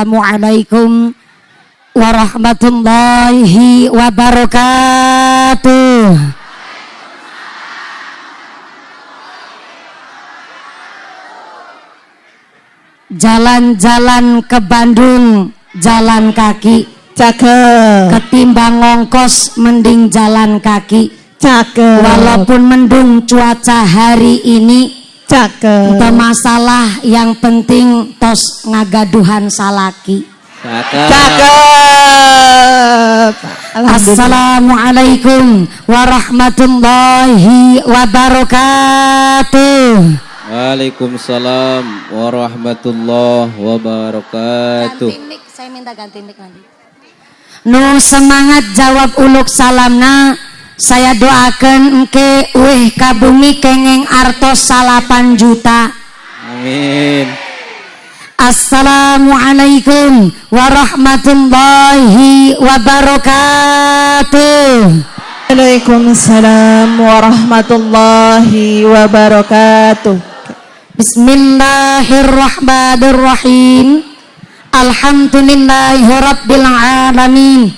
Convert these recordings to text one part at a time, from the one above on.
Assalamualaikum warahmatullahi wabarakatuh. Jalan-jalan ke Bandung jalan kaki, cakep. Ketimbang ngongkos mending jalan kaki, cakep. Walaupun mendung cuaca hari ini, cakep. itu masalah yang penting tos ngagaduhan salaki. Cakep. Cakep. Assalamualaikum warahmatullahi wabarakatuh. Waalaikumsalam warahmatullahi wabarakatuh. Ganti mic, saya minta ganti mic nanti. Nu semangat jawab uluk salamna, saya doakan engke weh kabumi kengeng artos 8 juta. Amin. Assalamualaikum warahmatullahi wabarakatuh. Waalaikumsalam warahmatullahi wabarakatuh. Bismillahirrahmanirrahim. Alhamdulillahi rabbil alamin.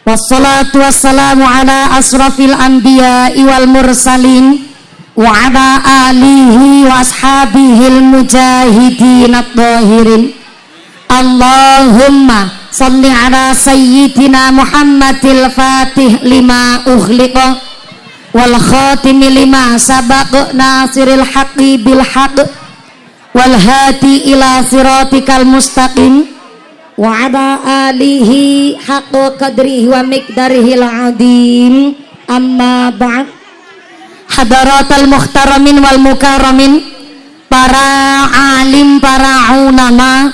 Wassalatu wassalamu ala asrafil anbiya'i wal mursalin wa ala alihi wa ashabihil mujahidin at-tahirin. Allahumma salli ala sayyidina Muhammadil fatih lima ughliqa wal khatimi lima sabaq nasiril haqqi bil haqq wal hadi ila siratikal mustaqim wa ala alihi haqqa qadrihi wa miqdarihil azim. Amma ba'd. Hadaratal muhtaramin wal mukarramin, para alim, para ulama,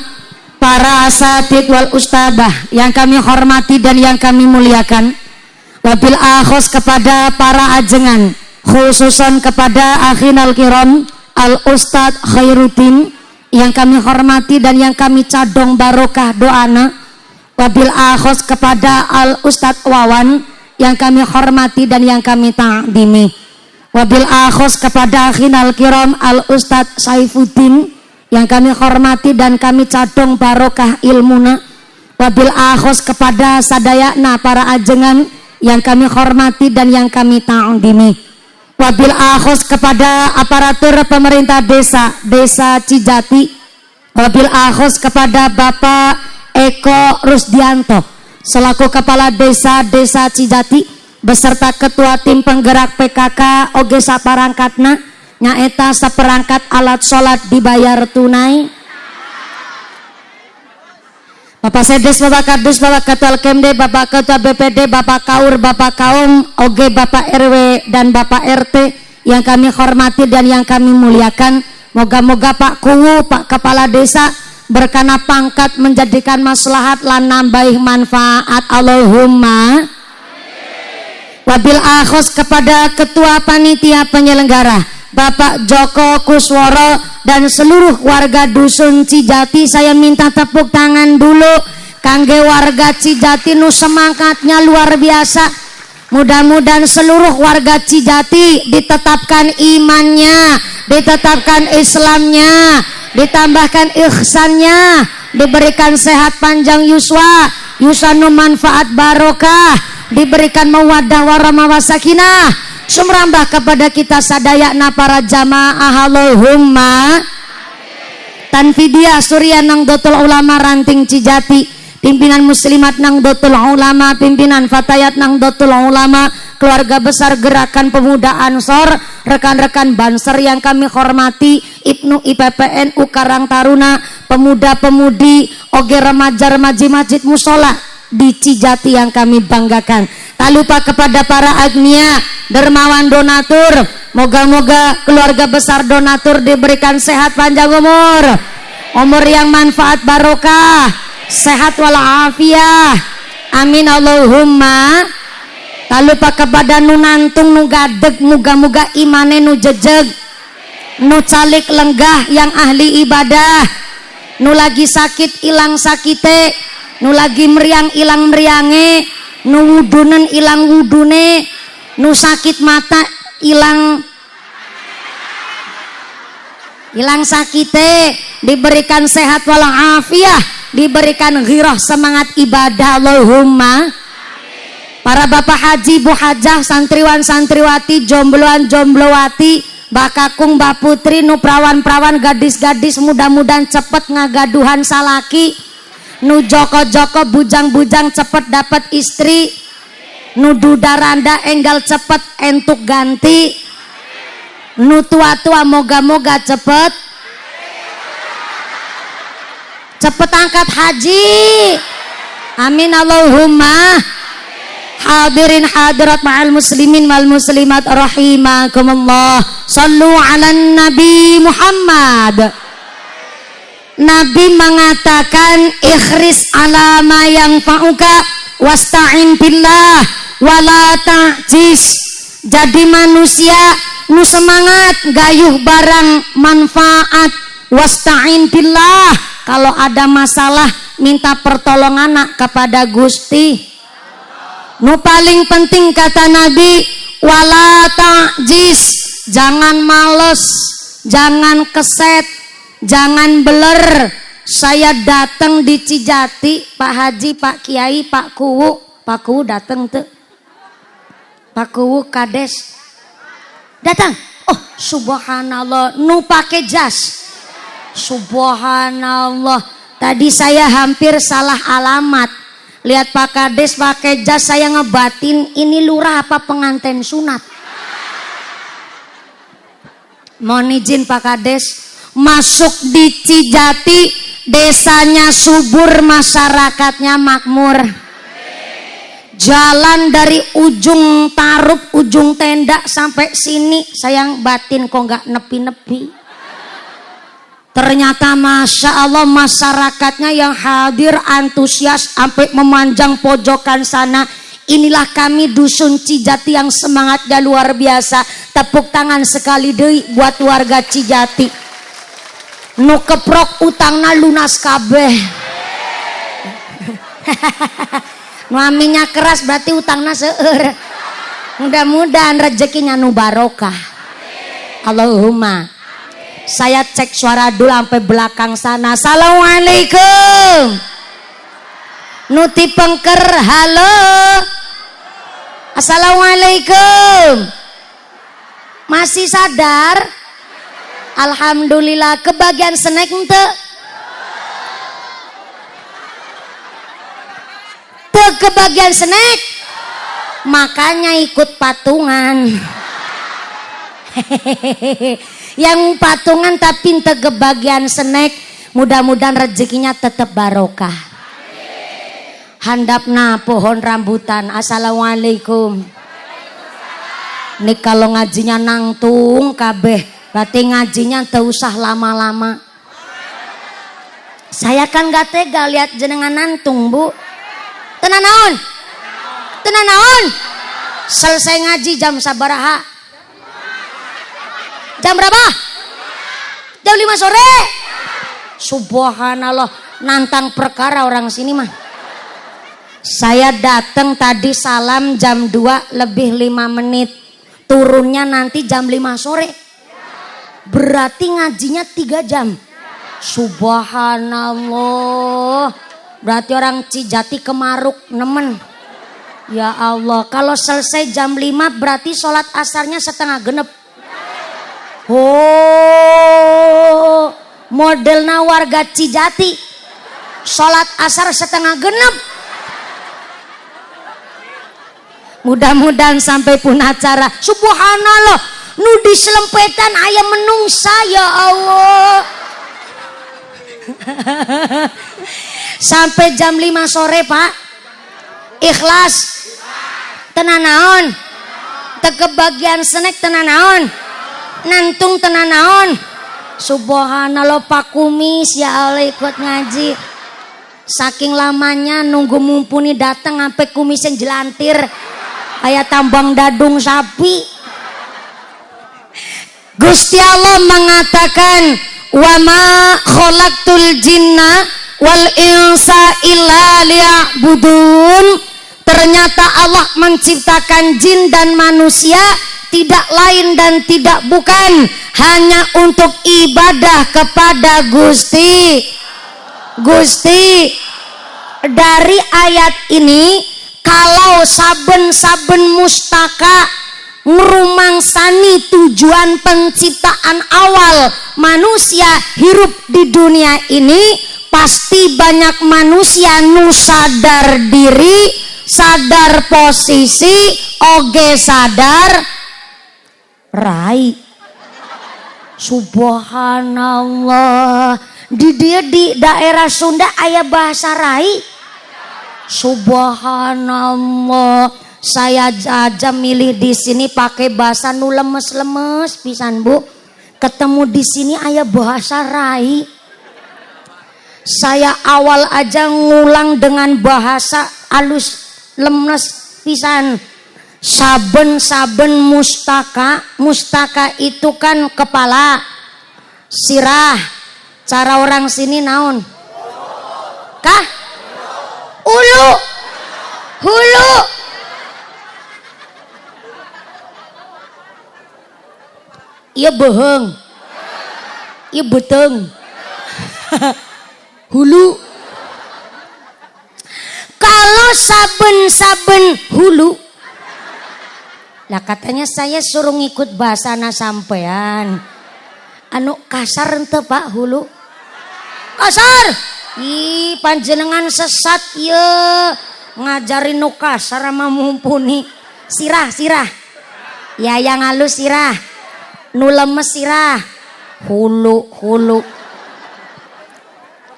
para asatid wal ustadzah yang kami hormati dan yang kami muliakan. Wabil akhos kepada para ajengan, khususan kepada akhinal kiram al Ustadz Khairuddin yang kami hormati dan yang kami cadong barokah doana. Wabil akhos kepada al Ustadz Wawan yang kami hormati dan yang kami ta'dimi. Wabil akhos kepada akhinal kiram al Ustadz Saifuddin yang kami hormati dan kami cadong barokah ilmuna. Wabil akhos kepada sadayana para ajengan yang kami hormati dan yang kami ta'dimi. Wabil akhos kepada aparatur pemerintah desa Cijati. Wabil akhos kepada Bapak Eko Rusdianto selaku kepala desa Cijati beserta ketua tim penggerak PKK oge saparangkatna nyaeta saperangkat alat sholat dibayar tunai. Bapak Sedes, Bapak Kadus, Bapak Ketua Kemde, Bapak Ketua BPD, Bapak Kaur, Bapak Kaum, oge Bapak RW dan Bapak RT yang kami hormati dan yang kami muliakan. Moga-moga Pak Kuwu, Pak Kepala Desa berkana pangkat menjadikan maslahat lan nambah manfaat. Allahumma. Wabil akhos kepada Ketua Panitia Penyelenggara Bapak Joko Kusworo dan seluruh warga dusun Cijati, saya minta tepuk tangan dulu kangge warga Cijati nu semangatnya luar biasa. Mudah-mudahan seluruh warga Cijati ditetapkan imannya, ditetapkan Islamnya, ditambahkan ihsannya, diberikan sehat panjang yuswa, yusanu manfaat barokah, diberikan mawaddah warahmah wasakinah, sumrambah kepada kita sadayana para jamaah. Allahumma. Tanfidia Surya Nangdotul Ulama Ranting Cijati, pimpinan muslimat Nangdotul Ulama, pimpinan fatayat Nangdotul Ulama, keluarga besar Gerakan Pemuda Ansor, rekan-rekan Banser yang kami hormati, Ibnu IPPNU Karang Taruna, pemuda-pemudi, oge remaja-remaji masjid musola di Cijati yang kami banggakan. Tak lupa kepada para agnia, dermawan donatur, moga-moga keluarga besar donatur diberikan sehat panjang umur yang manfaat barokah, sehat walafiat, amin Allahumma. Tak lupa kepada nunantung nu gadeg, muga-muga imane nu jejeg, nu calik lenggah yang ahli ibadah, nu lagi sakit ilang sakite, nu lagi meriang ilang meriange, nu wudunen ilang wudune, nu sakit mata ilang sakite, diberikan sehat walafiat, diberikan ghirah semangat ibadah Allahumma. Para bapak haji, bu hajah, santriwan santriwati, jombloan jomblowati, bakakung, mbak putri, nu prawan-prawan, gadis-gadis, mudah-mudahan cepet ngagaduhan salaki, nu joko-joko, bujang-bujang cepet dapat istri, nu duda-randa enggal cepet entuk ganti, nu tua-tua moga-moga cepet angkat haji. Amin Allahumma. Hadirin hadirat ma'al muslimin wal muslimat rahimakumullah. Sallu ala Nabi Muhammad. Nabi mengatakan ikhris ala ma yanfa'uka wasta'in billah wala ta'jiz. Jadi manusia nu semangat gayuh barang manfaat, wasta'in billah. Kalau ada masalah minta pertolongan kepada Gusti. Nu paling penting kata Nabi, wala ta'jiz, jangan males, jangan keset, jangan beler. Saya datang di Cijati, Pak Haji, Pak Kiai, Pak Kuwu datang tuh. Pak Kuwu kades datang. Oh subhanallah, nu pakai jas. Subhanallah, tadi saya hampir salah alamat. Lihat Pak Kades pakai jas, saya ngebatin ini lurah apa pengantin sunat. Mohon izin Pak Kades, masuk di Cijati, desanya subur, masyarakatnya makmur. Jalan dari ujung Tarup, ujung tenda sampai sini, saya batin kok nggak nepi-nepi. Ternyata Masya Allah masyarakatnya yang hadir antusias sampai memanjang pojokan sana. Inilah kami dusun Cijati yang semangatnya luar biasa. Tepuk tangan sekali deui buat warga Cijati. Nu keprok utangna lunas kabeh. Nu aminya keras berarti utangna seueur. Mudah-mudahan rezekinya nu barokah. Allahumma. Saya cek suara dulu sampai belakang sana. Assalamualaikum. Nuti pengker, halo. Assalamualaikum. Masih sadar? Alhamdulillah. Kebagian snack ente? Tuh kebagian snack? Makanya ikut patungan. Yang patungan tapi ente kebagian snack, mudah-mudahan rezekinya tetap barokah. Handapna pohon rambutan. Assalamualaikum. Nih kalau ngajinya nangtung kabeh, berarti ngajinya teu usah lama-lama. Saya kan gak tega lihat jenengan nantung, Bu. Tenan naon? Tenan naon? Selesai ngaji jam sabaraha? Jam berapa? Jam 5 sore. Subhanallah, nantang perkara orang sini mah. Saya datang tadi salam jam 2 lebih 5 menit. Turunnya nanti jam 5 sore. Berarti ngajinya 3 jam. Subhanallah. Berarti orang Cijati Kemaruk nemen. Ya Allah, kalau selesai jam 5 berarti sholat asarnya setengah genep. Oh, modelna warga Cijati sholat asar setengah genep. Mudah-mudahan sampai pun acara. Subhanallah, nu di selempetan ayam menungsa, ya Allah. Sampai jam 5 sore Pak. Ikhlas tenan naon? Tekebagian snack tenan naon? Nantung tenan naon? Subhanallah Pak Kumis, ya Allah ikut ngaji. Saking lamanya nunggu mumpuni datang sampai kumisnya jelantir kayak tambang dadung sapi. Gusti Allah mengatakan, wa ma khalaqtul jinna wal insa illa liya'budun. Ternyata Allah menciptakan jin dan manusia tidak lain dan tidak bukan hanya untuk ibadah kepada Gusti. Gusti, dari ayat ini kalau saben-saben mustaka ngrumangsani tujuan penciptaan awal manusia hirup di dunia ini, pasti banyak manusia nu sadar diri, sadar posisi, oge sadar rai. Subhanallah, di daerah Sunda aya bahasa rai. Subhanallah, saya aja milih di sini pakai bahasa nu lemes-lemes pisan Bu. Ketemu di sini aya bahasa rai. Saya awal aja ngulang dengan bahasa alus lemes pisan. Saben-saben mustaka itu kan kepala, sirah. Cara orang sini naon? Kah? Ulu, hulu. Iya beheng, iya beteng. Hulu. Kalau saben-saben hulu, lah katanya saya suruh ngikut bahasana sampean. Anu kasar ente Pak hulu. Kasar. Ih, panjenengan sesat ye. Ngajarin nu kasar sama mumpuni. Sirah. Ya yang halus sirah. Nu lemes sirah. Hulu.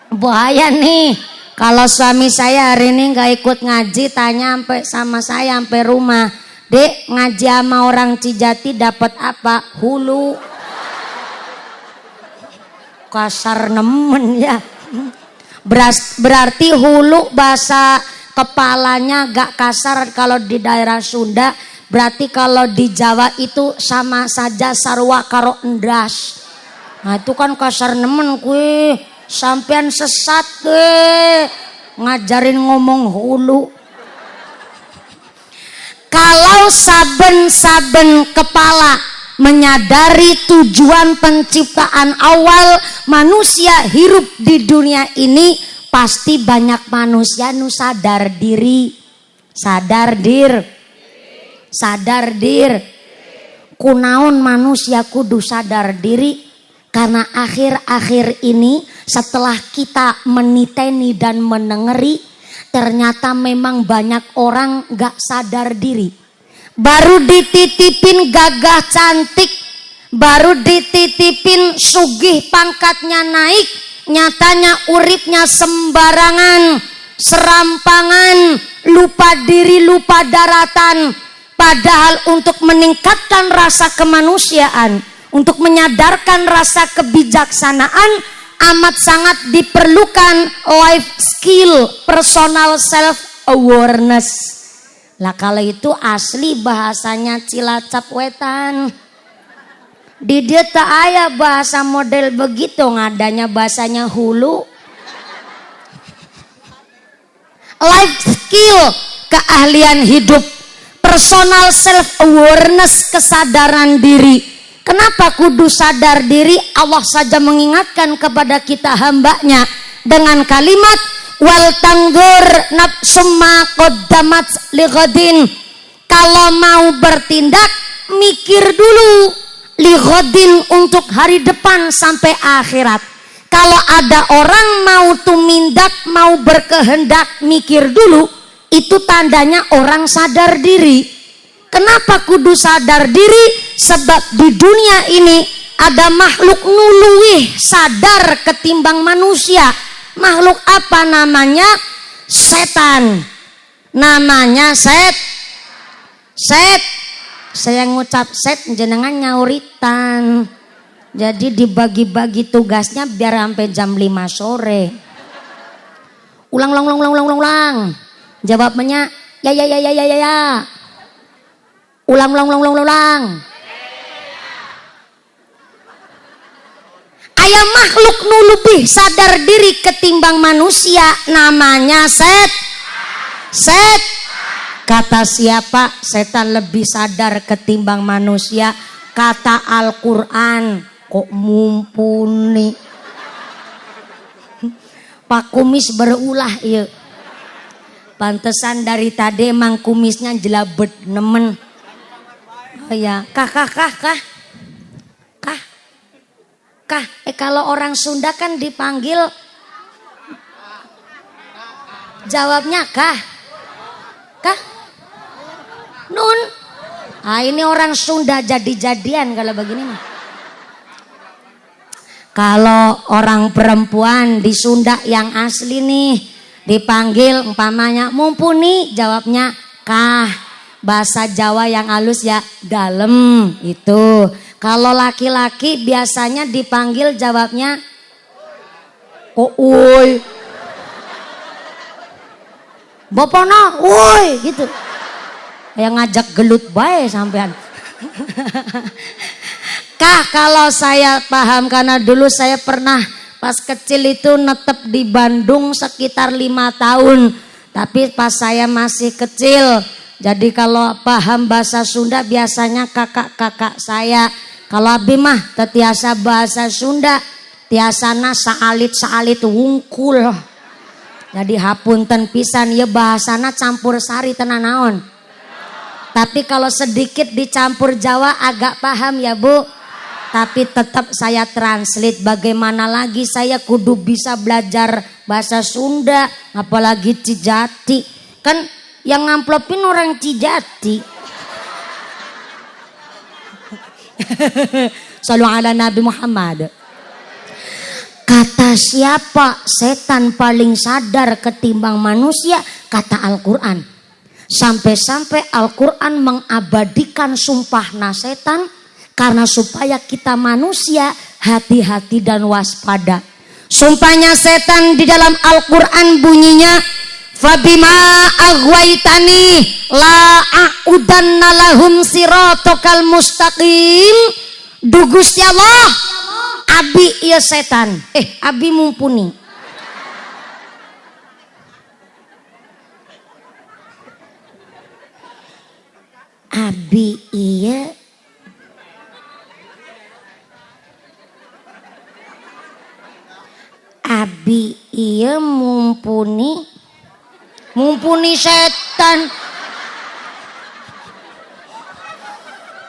Bahaya nih. Kalau suami saya hari ini nggak ikut ngaji, tanya sampai sama saya sampai rumah. Dek, ngaji sama orang Cijati dapat apa? Hulu. Kasar nemen ya. Berarti hulu bahasa kepalanya gak kasar kalau di daerah Sunda. Berarti kalau di Jawa itu sama saja sarwa karo endas. Nah itu kan kasar nemen kue. Sampean sesat kue. Ngajarin ngomong hulu. Kalau saben-saben kepala menyadari tujuan penciptaan awal manusia hirup di dunia ini, pasti banyak manusia nu sadar diri. Sadar dir. Kunaon manusia kudu sadar diri? Karena akhir-akhir ini setelah kita meniteni dan menengeri, ternyata memang banyak orang gak sadar diri. Baru dititipin gagah cantik, baru dititipin sugih pangkatnya naik, nyatanya uripnya sembarangan, serampangan, lupa diri, lupa daratan. Padahal untuk meningkatkan rasa kemanusiaan, untuk menyadarkan rasa kebijaksanaan, amat sangat diperlukan life skill, personal self awareness. Lah kalau itu asli bahasanya Cilacap Wetan. Di dia tak aya bahasa model begitu, ngadanya bahasanya hulu. Life skill, keahlian hidup, personal self awareness, kesadaran diri. Kenapa kudu sadar diri? Allah saja mengingatkan kepada kita hambanya dengan kalimat wal tanggur nafsum ma qaddamat lighadin. Kalau mau bertindak mikir dulu lighadin, untuk hari depan sampai akhirat. Kalau ada orang mau tumindak, mau berkehendak, mikir dulu, itu tandanya orang sadar diri. Kenapa kudu sadar diri? Sebab di dunia ini ada makhluk nuluwih sadar ketimbang manusia. Makhluk apa namanya? Setan. Namanya set. Saya ngucap set, jenengan nyauritan. Jadi dibagi-bagi tugasnya biar sampai jam 5 sore. Ulang. Jawabnya ya. Ulang. Aya makhluk nu lebih sadar diri ketimbang manusia, namanya set. Kata siapa? Setan lebih sadar ketimbang manusia. Kata Al-Quran. Kok mumpuni? Pak Kumis berulah iya. Pantesan dari tadi emang kumisnya jelabet nemen. Oh ya, kah. Kalau orang Sunda kan dipanggil jawabnya kah? Nun. Ah ini orang Sunda jadi-jadian kalau begini mah. Kalau orang perempuan di Sunda yang asli nih dipanggil umpamanya mumpuni, jawabnya kah. Bahasa Jawa yang halus ya dalem itu. Kalau laki-laki biasanya dipanggil jawabnya uy. Bopono, uy gitu. Yang ngajak gelut bae sampean. Kah kalau saya paham karena dulu saya pernah pas kecil itu netep di Bandung sekitar 5 tahun. Tapi pas saya masih kecil, jadi kalau paham bahasa Sunda biasanya kakak-kakak saya. Kalau abi mah tetiasa bahasa Sunda, tiasana saalit wungkul. Jadi hapunten pisan ya bahasana campur sari tenan naon. Tapi kalau sedikit dicampur Jawa agak paham ya Bu. Tapi tetap saya translate, bagaimana lagi saya kudu bisa belajar bahasa Sunda, apalagi Cijati. Kan yang ngamplopin orang Cijati. Sallu ala Nabi Muhammad. Kata siapa setan paling sadar ketimbang manusia? Kata Al-Quran. Sampai-sampai Al-Quran mengabadikan sumpahna setan karena supaya kita manusia hati-hati dan waspada. Sumpahnya setan di dalam Al-Quran bunyinya, Fabima aghwaytani la a'udanna lahum siratal mustaqim. Gusti Allah, abi ieu setan. Abi mumpuni. Abi iya mumpuni setan.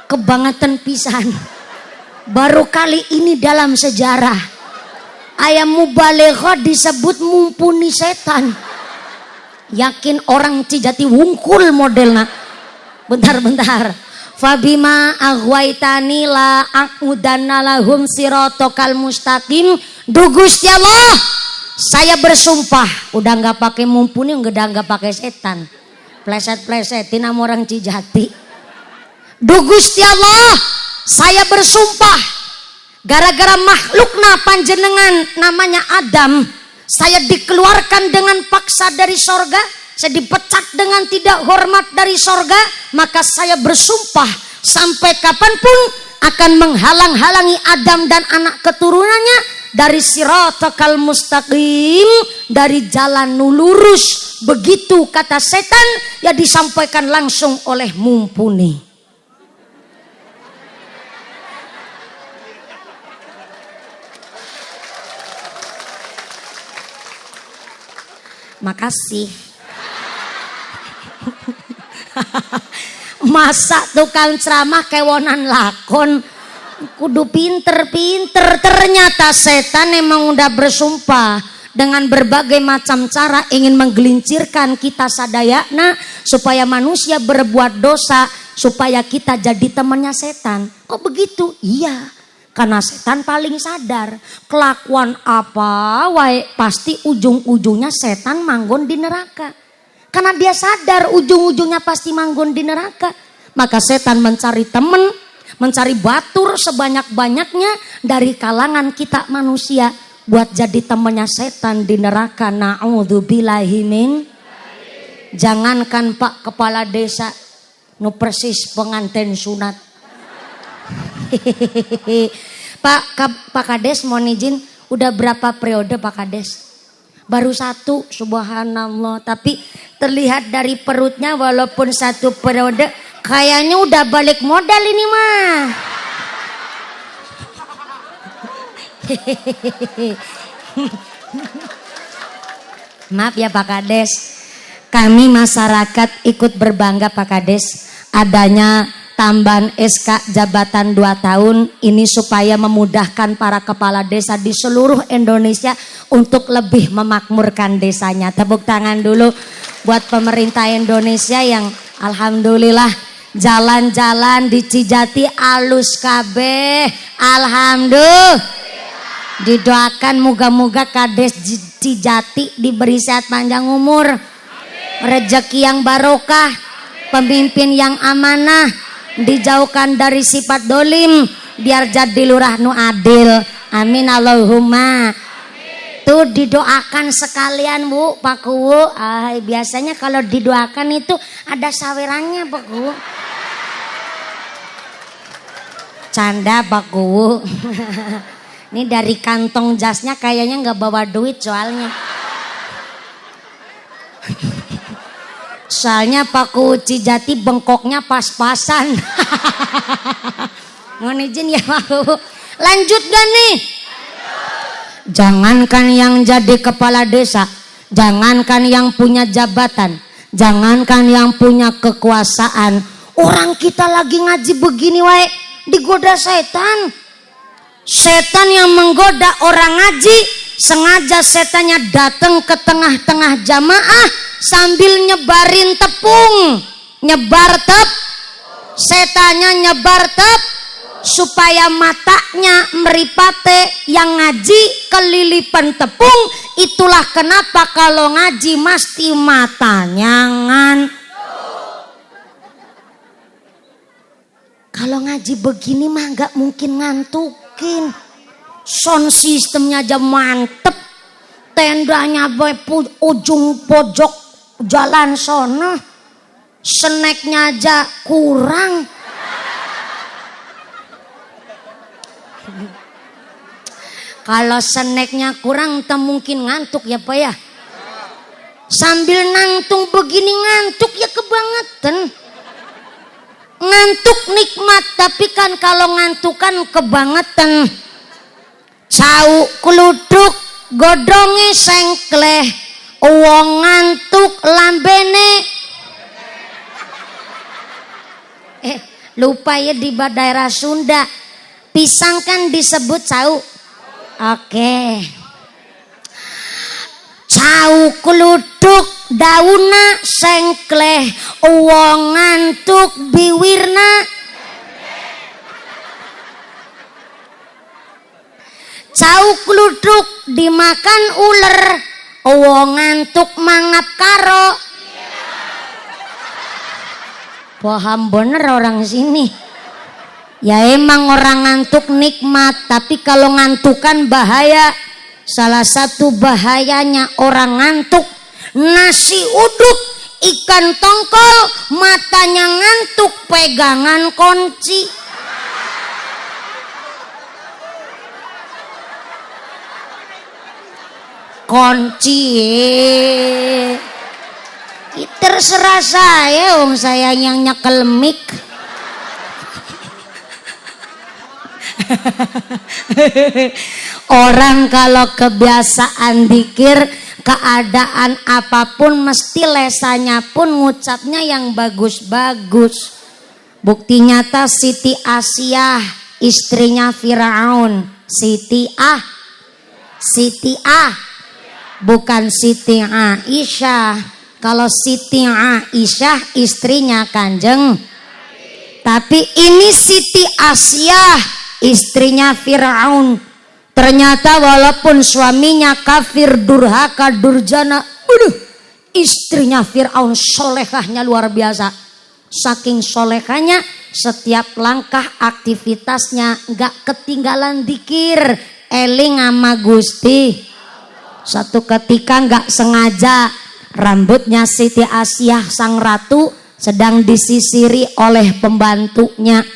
Kebangetan pisan. Baru kali ini dalam sejarah ayam mubaleghah disebut mumpuni setan. Yakin orang Cijati wungkul modelna. Bentar. Fabima aghwaytani la aqudanna lahum siratal mustaqim. Gusti Allah, saya bersumpah, udah nggak pakai mumpuni, udah nggak pakai setan. Pleset-plesetin sama orang Cijati. Gusti Allah, saya bersumpah, gara-gara makhlukna panjenengan namanya Adam, saya dikeluarkan dengan paksa dari sorga. Saya dipecat dengan tidak hormat dari sorga, maka saya bersumpah sampai kapanpun akan menghalang-halangi Adam dan anak keturunannya dari siratal mustaqim, dari jalan lurus. Begitu kata setan ya disampaikan langsung oleh mumpuni. Makasih. Masa tukang ceramah kewonan lakon kudu pinter. Ternyata setan emang udah bersumpah dengan berbagai macam cara ingin menggelincirkan kita sadayana supaya manusia berbuat dosa, supaya kita jadi temannya setan. Kok begitu? Iya, karena setan paling sadar kelakuan apa wae pasti ujung-ujungnya setan manggon di neraka. Karena dia sadar ujung-ujungnya pasti manggon di neraka. Maka setan mencari teman, mencari batur sebanyak-banyaknya dari kalangan kita manusia buat jadi temannya setan di neraka. Na'udzubillahi min. Jangankan Pak Kepala Desa, nu persis pengantin sunat. Pak Kades mohon izin, udah berapa periode Pak Kades? Baru 1, subhanallah. Tapi terlihat dari perutnya walaupun 1 periode, kayaknya udah balik modal ini mah. Maaf ya Pak Kades, kami masyarakat ikut berbangga Pak Kades adanya tambahan SK jabatan 2 tahun ini supaya memudahkan para kepala desa di seluruh Indonesia untuk lebih memakmurkan desanya. Tepuk tangan dulu buat pemerintah Indonesia yang alhamdulillah jalan-jalan di Cijati alus kabeh. Alhamdulillah. Didoakan moga-moga Kades Cijati diberi sehat panjang umur, rezeki yang barokah, pemimpin yang amanah, dijauhkan dari sifat dolim, biar jadi lurah nu adil. Amin Allahumma. Tuh didoakan sekalian Bu, Pak Kuwu. Biasanya kalau didoakan itu ada sawerannya Pak Kuwu. Canda Pak Kuwu. Ini dari kantong jasnya kayaknya nggak bawa duit soalnya. Soalnya Pak Kuwu Cijati bengkoknya pas-pasan. Mohon izin ya Pak Kuwu. Lanjut gak nih? Jangankan yang jadi kepala desa, jangankan yang punya jabatan, jangankan yang punya kekuasaan, orang kita lagi ngaji begini wae digoda setan. Setan yang menggoda orang ngaji, sengaja setannya datang ke tengah-tengah jamaah sambil nyebarin tepung, nyebar setannya nyebar supaya matanya meripate yang ngaji kelilipan tepung. Itulah kenapa kalau ngaji mesti matanya kalau ngaji begini mah nggak mungkin ngantukin. Sound sistemnya aja mantep, tendanya ujung pojok jalan sono, snacknya aja kurang. Kalau snacknya kurang tak mungkin ngantuk ya Pak ya. Sambil nantung begini ngantuk ya kebangetan. Ngantuk nikmat, tapi kan kalau ngantukan kebangetan. Cau keluduk godonge sengkleh, wong ngantuk lambene. Lupa ya di daerah Sunda pisang kan disebut cau. Oke. Cau keluduk dauna sengkleh, wong ngantuk biwirna. Cau keluduk dimakan uler, wong ngantuk mangap karo. Paham bener orang sini. Ya emang orang ngantuk nikmat, tapi kalau ngantukan bahaya. Salah satu bahayanya orang ngantuk, nasi uduk, ikan tongkol, matanya ngantuk, pegangan kunci. Kunci. Terserah saya, saya yang nyekel mic. Orang kalau kebiasaan dikir, keadaan apapun mesti lesanya pun ngucapnya yang bagus-bagus. Bukti nyata Siti Asiyah, istrinya Firaun. Siti bukan Siti Aisyah. Kalau Siti Aisyah istrinya Kanjeng. Tapi ini Siti Asiyah, istrinya Firaun. Ternyata walaupun suaminya kafir, durhaka, durjana, istrinya Firaun solehahnya luar biasa. Saking solehahnya, setiap langkah aktivitasnya gak ketinggalan dikir, eling sama Gusti. Satu ketika gak sengaja rambutnya Siti Asiyah sang ratu sedang disisiri oleh pembantunya.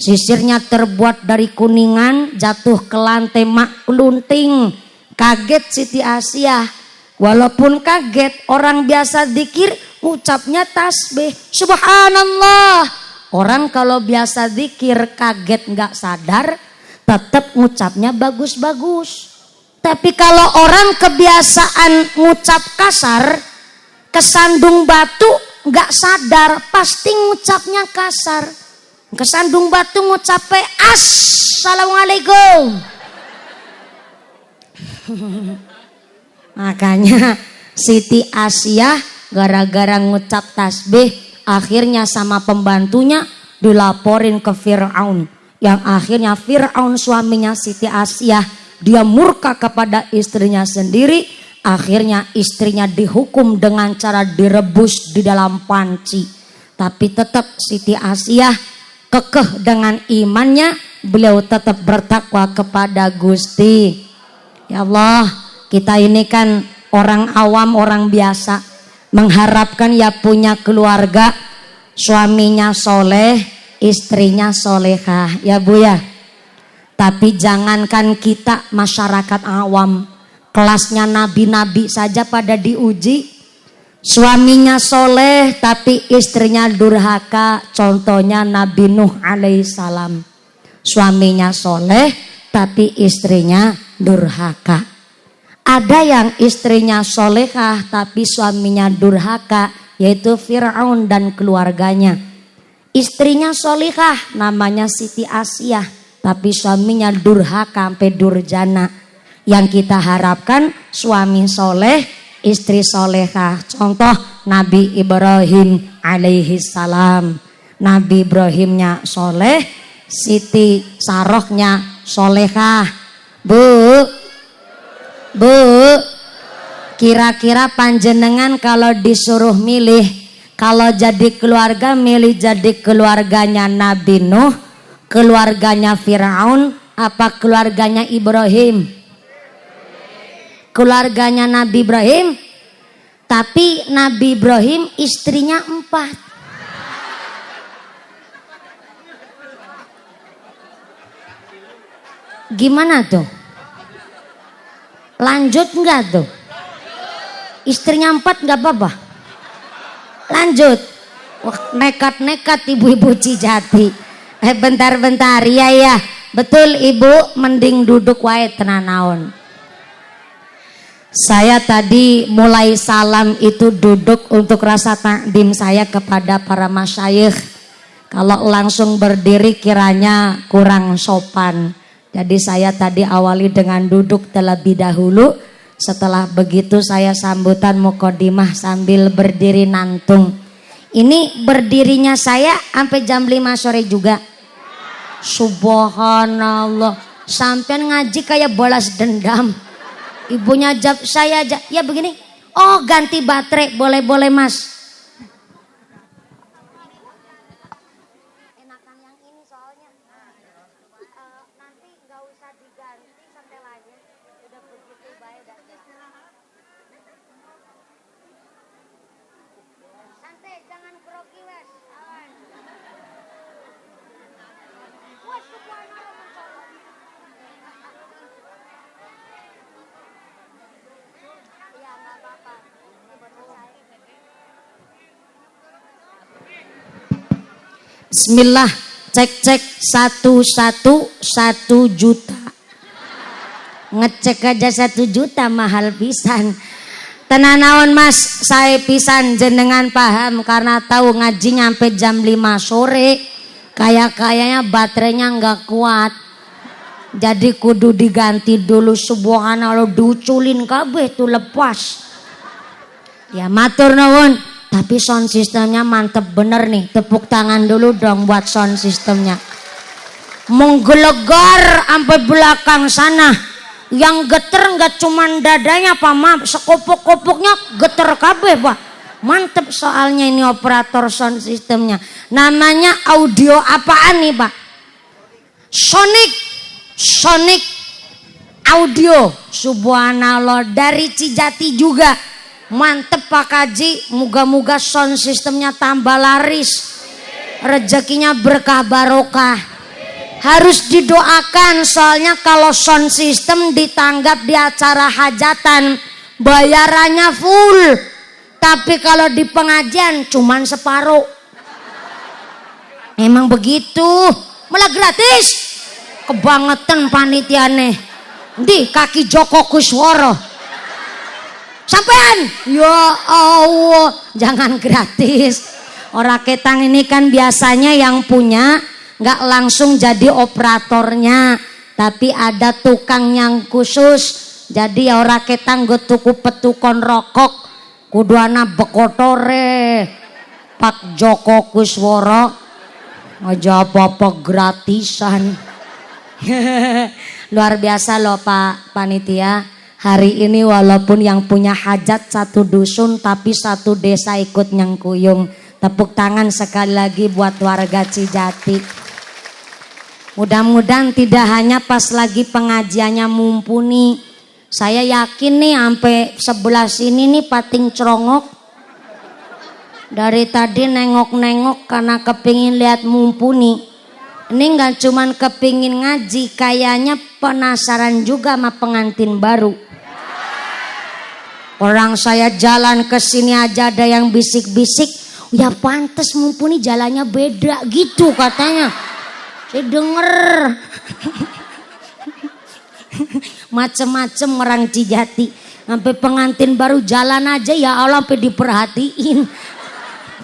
Sisirnya terbuat dari kuningan, jatuh ke lantai mak kelunting. Kaget Siti Asiyah. Walaupun kaget, orang biasa zikir ucapnya tasbih. Subhanallah. Orang kalau biasa zikir kaget nggak sadar, tetap ngucapnya bagus-bagus. Tapi kalau orang kebiasaan ngucap kasar, kesandung batu nggak sadar, pasti ngucapnya kasar. Kesandung batu ngucapnya assalamualaikum. Makanya Siti Asiyah gara-gara ngucap tasbih akhirnya sama pembantunya dilaporin ke Fir'aun. Yang akhirnya Fir'aun suaminya Siti Asiyah dia murka kepada istrinya sendiri. Akhirnya istrinya dihukum dengan cara direbus di dalam panci. Tapi tetap Siti Asiyah kekeh dengan imannya. Beliau tetap bertakwa kepada Gusti. Ya Allah, kita ini kan orang awam, orang biasa, mengharapkan ya punya keluarga, suaminya soleh, istrinya solehah, ya Bu ya. Tapi jangankan kita masyarakat awam, kelasnya nabi-nabi saja pada diuji. Suaminya soleh tapi istrinya durhaka. Contohnya Nabi Nuh alaihissalam. Suaminya soleh tapi istrinya durhaka. Ada yang istrinya solehah tapi suaminya durhaka, yaitu Fir'aun dan keluarganya. Istrinya solehah namanya Siti Asiyah, tapi suaminya durhaka sampai durjana. Yang kita harapkan suami soleh, istri solehah. Contoh Nabi Ibrahim alaihissalam. Nabi Ibrahimnya soleh, Siti Sarohnya solehah. Bu, kira-kira panjenengan kalau disuruh milih, kalau jadi keluarga milih jadi keluarganya Nabi Nuh, keluarganya Fir'aun, apa keluarganya Ibrahim? Keluarganya Nabi Ibrahim. Tapi Nabi Ibrahim istrinya 4. Gimana tuh? Lanjut enggak tuh? Istrinya 4 enggak apa-apa? Lanjut. Wah, nekat-nekat ibu-ibu Cijati. Bentar-bentar, ya. Betul Ibu, mending duduk wae tenanaon. Saya tadi mulai salam itu duduk untuk rasa takdim saya kepada para masyayikh. Kalau langsung berdiri kiranya kurang sopan. Jadi saya tadi awali dengan duduk terlebih dahulu. Setelah begitu saya sambutan mukodimah sambil berdiri nantung. Ini berdirinya saya sampai jam 5 sore juga. Subhanallah. Sampean ngaji kayak balas dendam. Ibunya jawab saya aja. Ya begini. Oh ganti baterai. Boleh-boleh Mas. Bismillah, cek 1 juta. Ngecek aja 1 juta mahal pisan. Tenanawan Mas, saya pisan jenengan paham karena tahu ngaji nyampe jam 5 sore. Kayaknya baterainya nggak kuat. Jadi kudu diganti dulu, subhanallah, duculin kabeh tuh lepas. Ya matur nuwun. Tapi sound sistemnya mantep bener nih. Tepuk tangan dulu dong buat sound sistemnya. Menggelegar sampai belakang sana. Yang geter nggak cuman dadanya Pak Mam, sekopok-kopoknya geter kabeh Pak. Mantep soalnya ini operator sound sistemnya. Namanya audio apaan nih Pak? Sonic audio. Subhanallah, dari Cijati juga. Mantep Pak Kaji, moga-moga sound sistemnya tambah laris, rezekinya berkah barokah. Harus didoakan soalnya kalau sound system ditanggap di acara hajatan bayarannya full, tapi kalau di pengajian cuman separuh. Emang begitu, malah gratis. Kebangetan panitiane. Di kaki Joko Kusworo. Sampean, ya Allah, jangan gratis. Orang ketang ini kan biasanya yang punya nggak langsung jadi operatornya, tapi ada tukang yang khusus. Jadi orang ketang gue tuku petukon rokok, kudu ana bekotore. Pak Joko Kusworo aja apa-apa gratisan. Luar biasa loh Pak Panitia. Hari ini walaupun yang punya hajat satu dusun tapi satu desa ikut nyengkuyung. Tepuk tangan sekali lagi buat warga Cijati. Mudah-mudahan tidak hanya pas lagi pengajiannya mumpuni. Saya yakin nih sampai sebelah sini nih pating cerongok. Dari tadi nengok-nengok karena kepingin lihat mumpuni. Ini nggak cuman kepingin ngaji, kayaknya penasaran juga sama pengantin baru. Orang saya jalan ke sini aja ada yang bisik-bisik, ya pantes mumpuni jalannya beda gitu katanya. Saya denger. Macem-macem orang Cijati. Sampai pengantin baru jalan aja ya Allah sampai diperhatiin.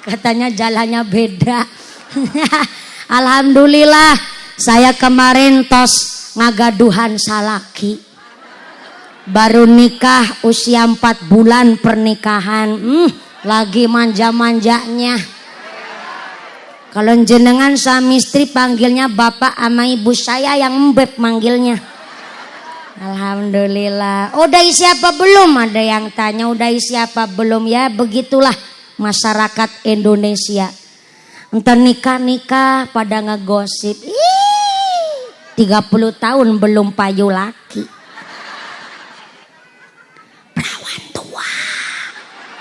Katanya jalannya beda. Alhamdulillah saya kemarin tos ngagaduhan salaki. Baru nikah usia 4 bulan pernikahan. Lagi manja-manjanya. Kalau jenengan suami istri panggilnya bapak sama ibu, saya yang embeb manggilnya. Alhamdulillah. Udah isi apa belum? Ada yang tanya udah isi apa belum. Ya begitulah masyarakat Indonesia. Entar nikah-nikah pada ngegosip. 30 tahun belum payu laki. Perawan tua.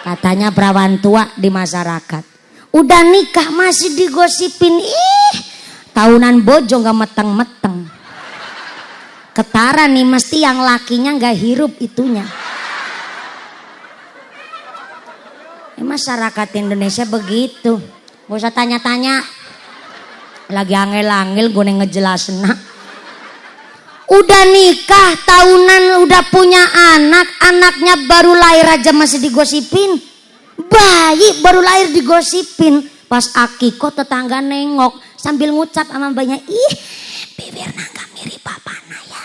Katanya perawan tua di masyarakat. Udah nikah masih digosipin. Tahunan bojo gak meteng-meteng. Ketara nih mesti yang lakinya gak hirup itunya. Masyarakat Indonesia begitu. Gak usah tanya-tanya. Lagi angel-angel gue ngejelasin. Udah nikah tahunan udah punya anak. Anaknya baru lahir aja masih digosipin. Bayi baru lahir digosipin. Pas akikoh tetangga nengok sambil ngucap sama mbaknya, ih bibir nangka mirip papana ya.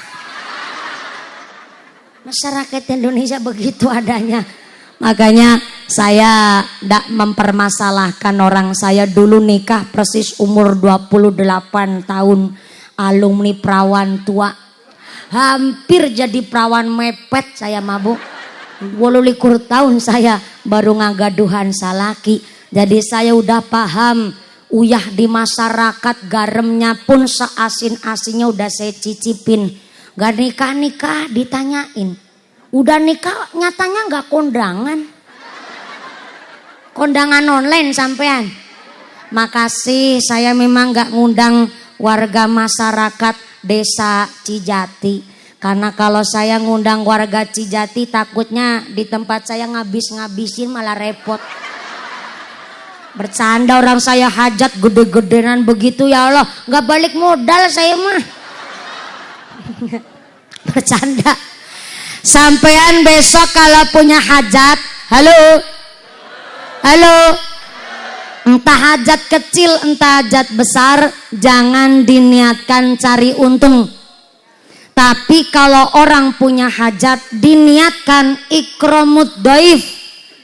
Masyarakat Indonesia begitu adanya. Makanya saya tidak mempermasalahkan orang. Saya dulu nikah persis umur 28 tahun. Alumni perawan tua. Hampir jadi perawan mepet saya mabuk. 28 tahun saya baru ngagaduhan salaki. Jadi saya udah paham. Uyah di masyarakat garamnya pun seasin-asinnya udah saya cicipin. Gak nikah-nikah ditanyain. Udah nikah nyatanya gak kondangan. Kondangan online sampean. Makasih saya memang gak ngundang warga masyarakat desa Cijati. Karena kalau saya ngundang warga Cijati takutnya di tempat saya ngabis-ngabisin malah repot. Bercanda orang saya hajat gede-gedean begitu ya Allah. Gak balik modal saya mah. Bercanda. Sampean besok kalau punya hajat, halo, entah hajat kecil, entah hajat besar, jangan diniatkan cari untung. Tapi kalau orang punya hajat, diniatkan ikramud dhaif.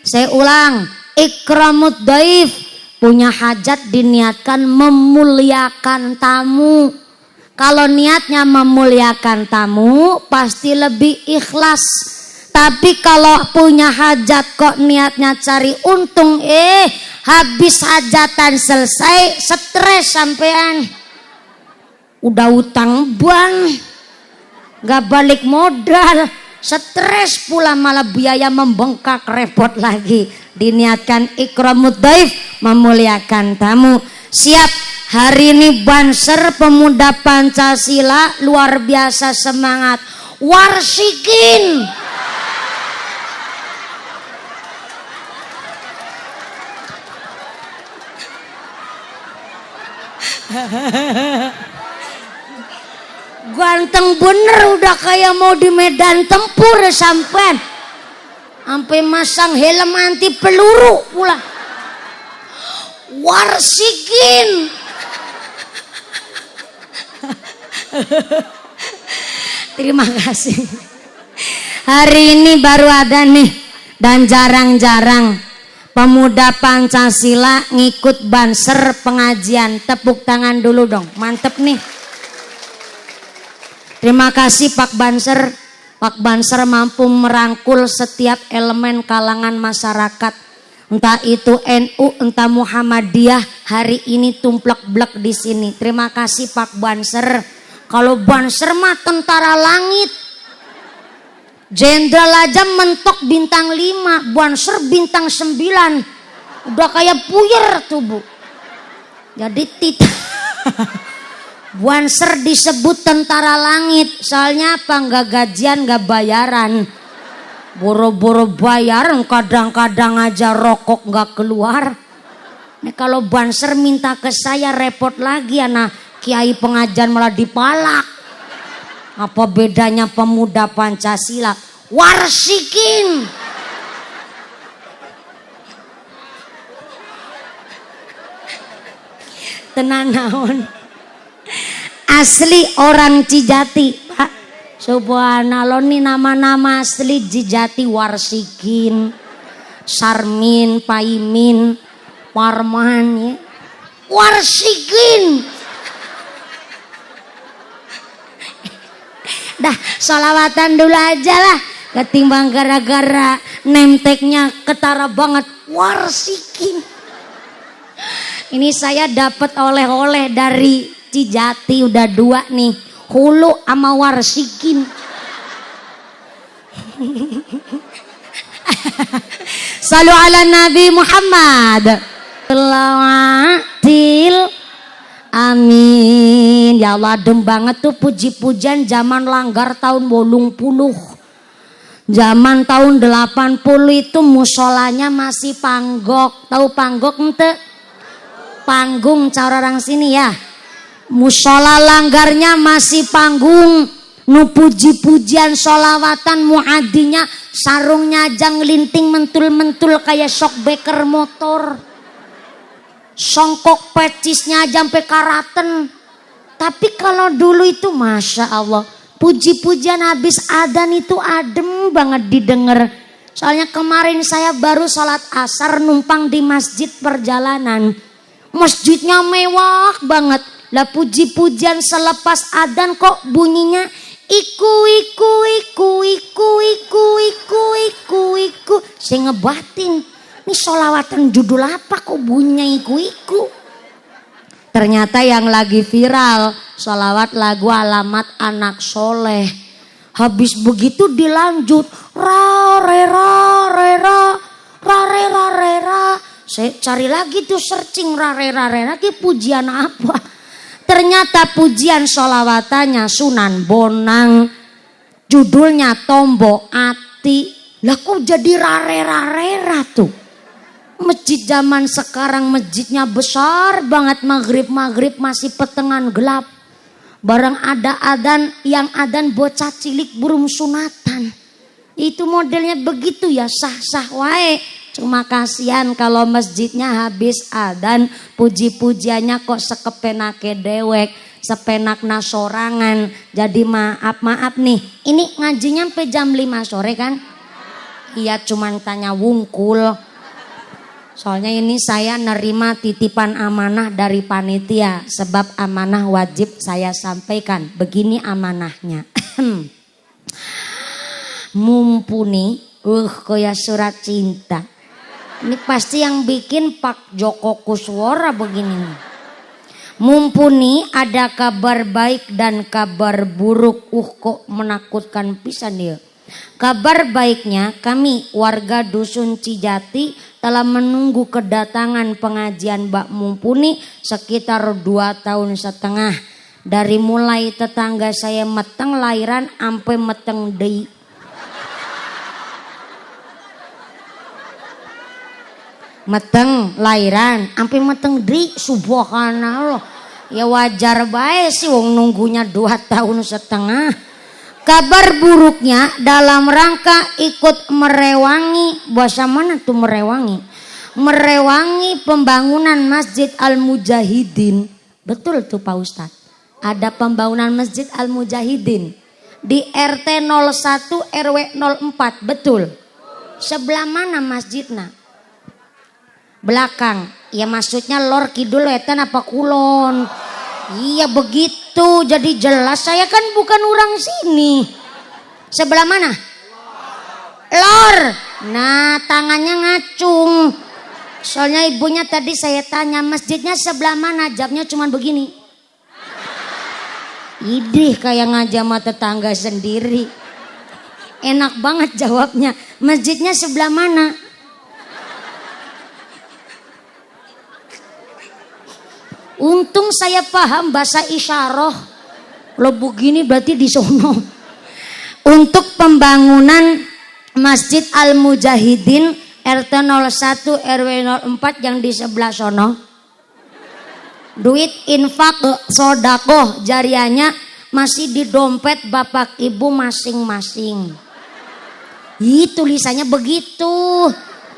Saya ulang, ikramud dhaif. Punya hajat diniatkan memuliakan tamu. Kalau niatnya memuliakan tamu pasti lebih ikhlas. Tapi kalau punya hajat kok niatnya cari untung, habis hajatan selesai stres sampean. Udah utang bank, gak balik modal, stres pula malah biaya membengkak repot lagi. Diniatkan ikramud dhaif, memuliakan tamu. Siap. Hari ini Banser pemuda Pancasila luar biasa semangat. Warsikin. Ganteng bener, udah kayak mau di medan tempur sampean. Sampai masang helm anti peluru pula. Warsikin. Terima kasih. Hari ini baru ada nih, dan jarang-jarang pemuda Pancasila ngikut banser pengajian. Tepuk tangan dulu dong, mantep nih. Terima kasih Pak Banser. Pak Banser mampu merangkul setiap elemen kalangan masyarakat. Entah itu NU, entah Muhammadiyah, hari ini tumplek-blek di sini. Terima kasih Pak Banser. Kalau Banser mah tentara langit. Jenderal aja mentok bintang 5, Banser bintang 9. Udah kayak puyer tuh Bu. Jadi Banser disebut tentara langit. Soalnya apa? Nggak gajian, nggak bayaran. Boro-boro bayar, kadang-kadang aja rokok nggak keluar. Nih kalau Banser minta ke saya repot lagi, anak kiai pengajian malah dipalak. Apa bedanya pemuda Pancasila? Warsikin. Tenang naon. Asli orang Cijati, Pak. Subhanallah, nih nama-nama asli Cijati. Warsikin, Sarmin, Paimin, Parman ya. Warsikin. Dah, sholawatan dulu aja lah. Ketimbang gara-gara nemteknya ketara banget. Warsikin. Ini saya dapat oleh-oleh dari Cijati, udah 2 nih. Hulu sama Warsikin. Salu ala Nabi Muhammad. Amin. Ya Allah, adem banget tuh puji-pujian zaman langgar tahun 80. Zaman tahun 80 itu musolanya masih panggok. Tahu panggok ente? Panggung cara orang sini ya. Musola langgarnya masih panggung. Nu puji-pujian solawatan muadinya sarungnya aja ngelinting mentul-mentul kayak shockbreaker motor. Songkok pecisnya aja sampai karaten. Tapi kalau dulu itu Masya Allah, puji-pujian habis adzan itu adem banget didengar. Soalnya kemarin saya baru sholat asar numpang di masjid perjalanan. Masjidnya mewah banget. Lah puji-pujian selepas adzan kok bunyinya iku iku iku iku iku iku iku iku. Saya ngebatin, ini sholawatan judul apa kok bunyinya iku iku. Ternyata yang lagi viral sholawat lagu Alamat Anak Soleh. Habis begitu dilanjut ra re ra re ra ra re ra re ra. Saya cari lagi tuh searching ra re ra re lagi pujian apa. Ternyata pujian sholawatannya Sunan Bonang. Judulnya Tombo Ati. Lah kok jadi rare-rare tuh. Masjid zaman sekarang masjidnya besar banget. Maghrib masih petengan gelap. Barang ada adan, yang adan bocah cilik burung sunatan. Itu modelnya begitu ya, sah-sah wae. Cuma kasihan kalau masjidnya habis adan, puji-pujiannya kok sekepenake dewek, sepenakna sorangan. Jadi maaf nih, ini ngajinya sampai jam 5 sore kan? Iya, cuman tanya wungkul. Soalnya ini saya nerima titipan amanah dari panitia, sebab amanah wajib saya sampaikan. Begini amanahnya. Mumpuni, kayak surat cinta. Ini pasti yang bikin Pak Joko Kuswara begini. Mumpuni ada kabar baik dan kabar buruk. Kok menakutkan pisan dia. Kabar baiknya kami warga Dusun Cijati telah menunggu kedatangan pengajian Mbak Mumpuni sekitar 2,5 tahun. Dari mulai tetangga saya meteng lahiran ampe meteng deui. Meteng lahiran sampai meteng di subhanallah. Ya wajar bae sih wong nunggunya 2,5 tahun. Kabar buruknya dalam rangka ikut merewangi, bahasa mana tuh merewangi? Merewangi pembangunan Masjid Al-Mujahidin. Betul tuh Pak Ustadz. Ada pembangunan Masjid Al-Mujahidin di RT 01 RW 04, betul. Sebelah mana masjidnya? Belakang. Ya maksudnya lor kidul wetan apa kulon? Iya begitu, jadi jelas saya kan bukan orang sini. Sebelah mana? Lor. Nah tangannya ngacung. Soalnya ibunya tadi saya tanya masjidnya sebelah mana, jawabnya cuma begini. Idih kayak ngajama tetangga sendiri. Enak banget jawabnya. Masjidnya sebelah mana? Untung saya paham bahasa isyarah. Lo begini berarti di sono. Untuk pembangunan Masjid Al-Mujahidin RT 01 RW 04 yang di sebelah sono. Duit infak sodakoh jariahnya masih di dompet bapak ibu masing-masing. Ih, tulisannya begitu.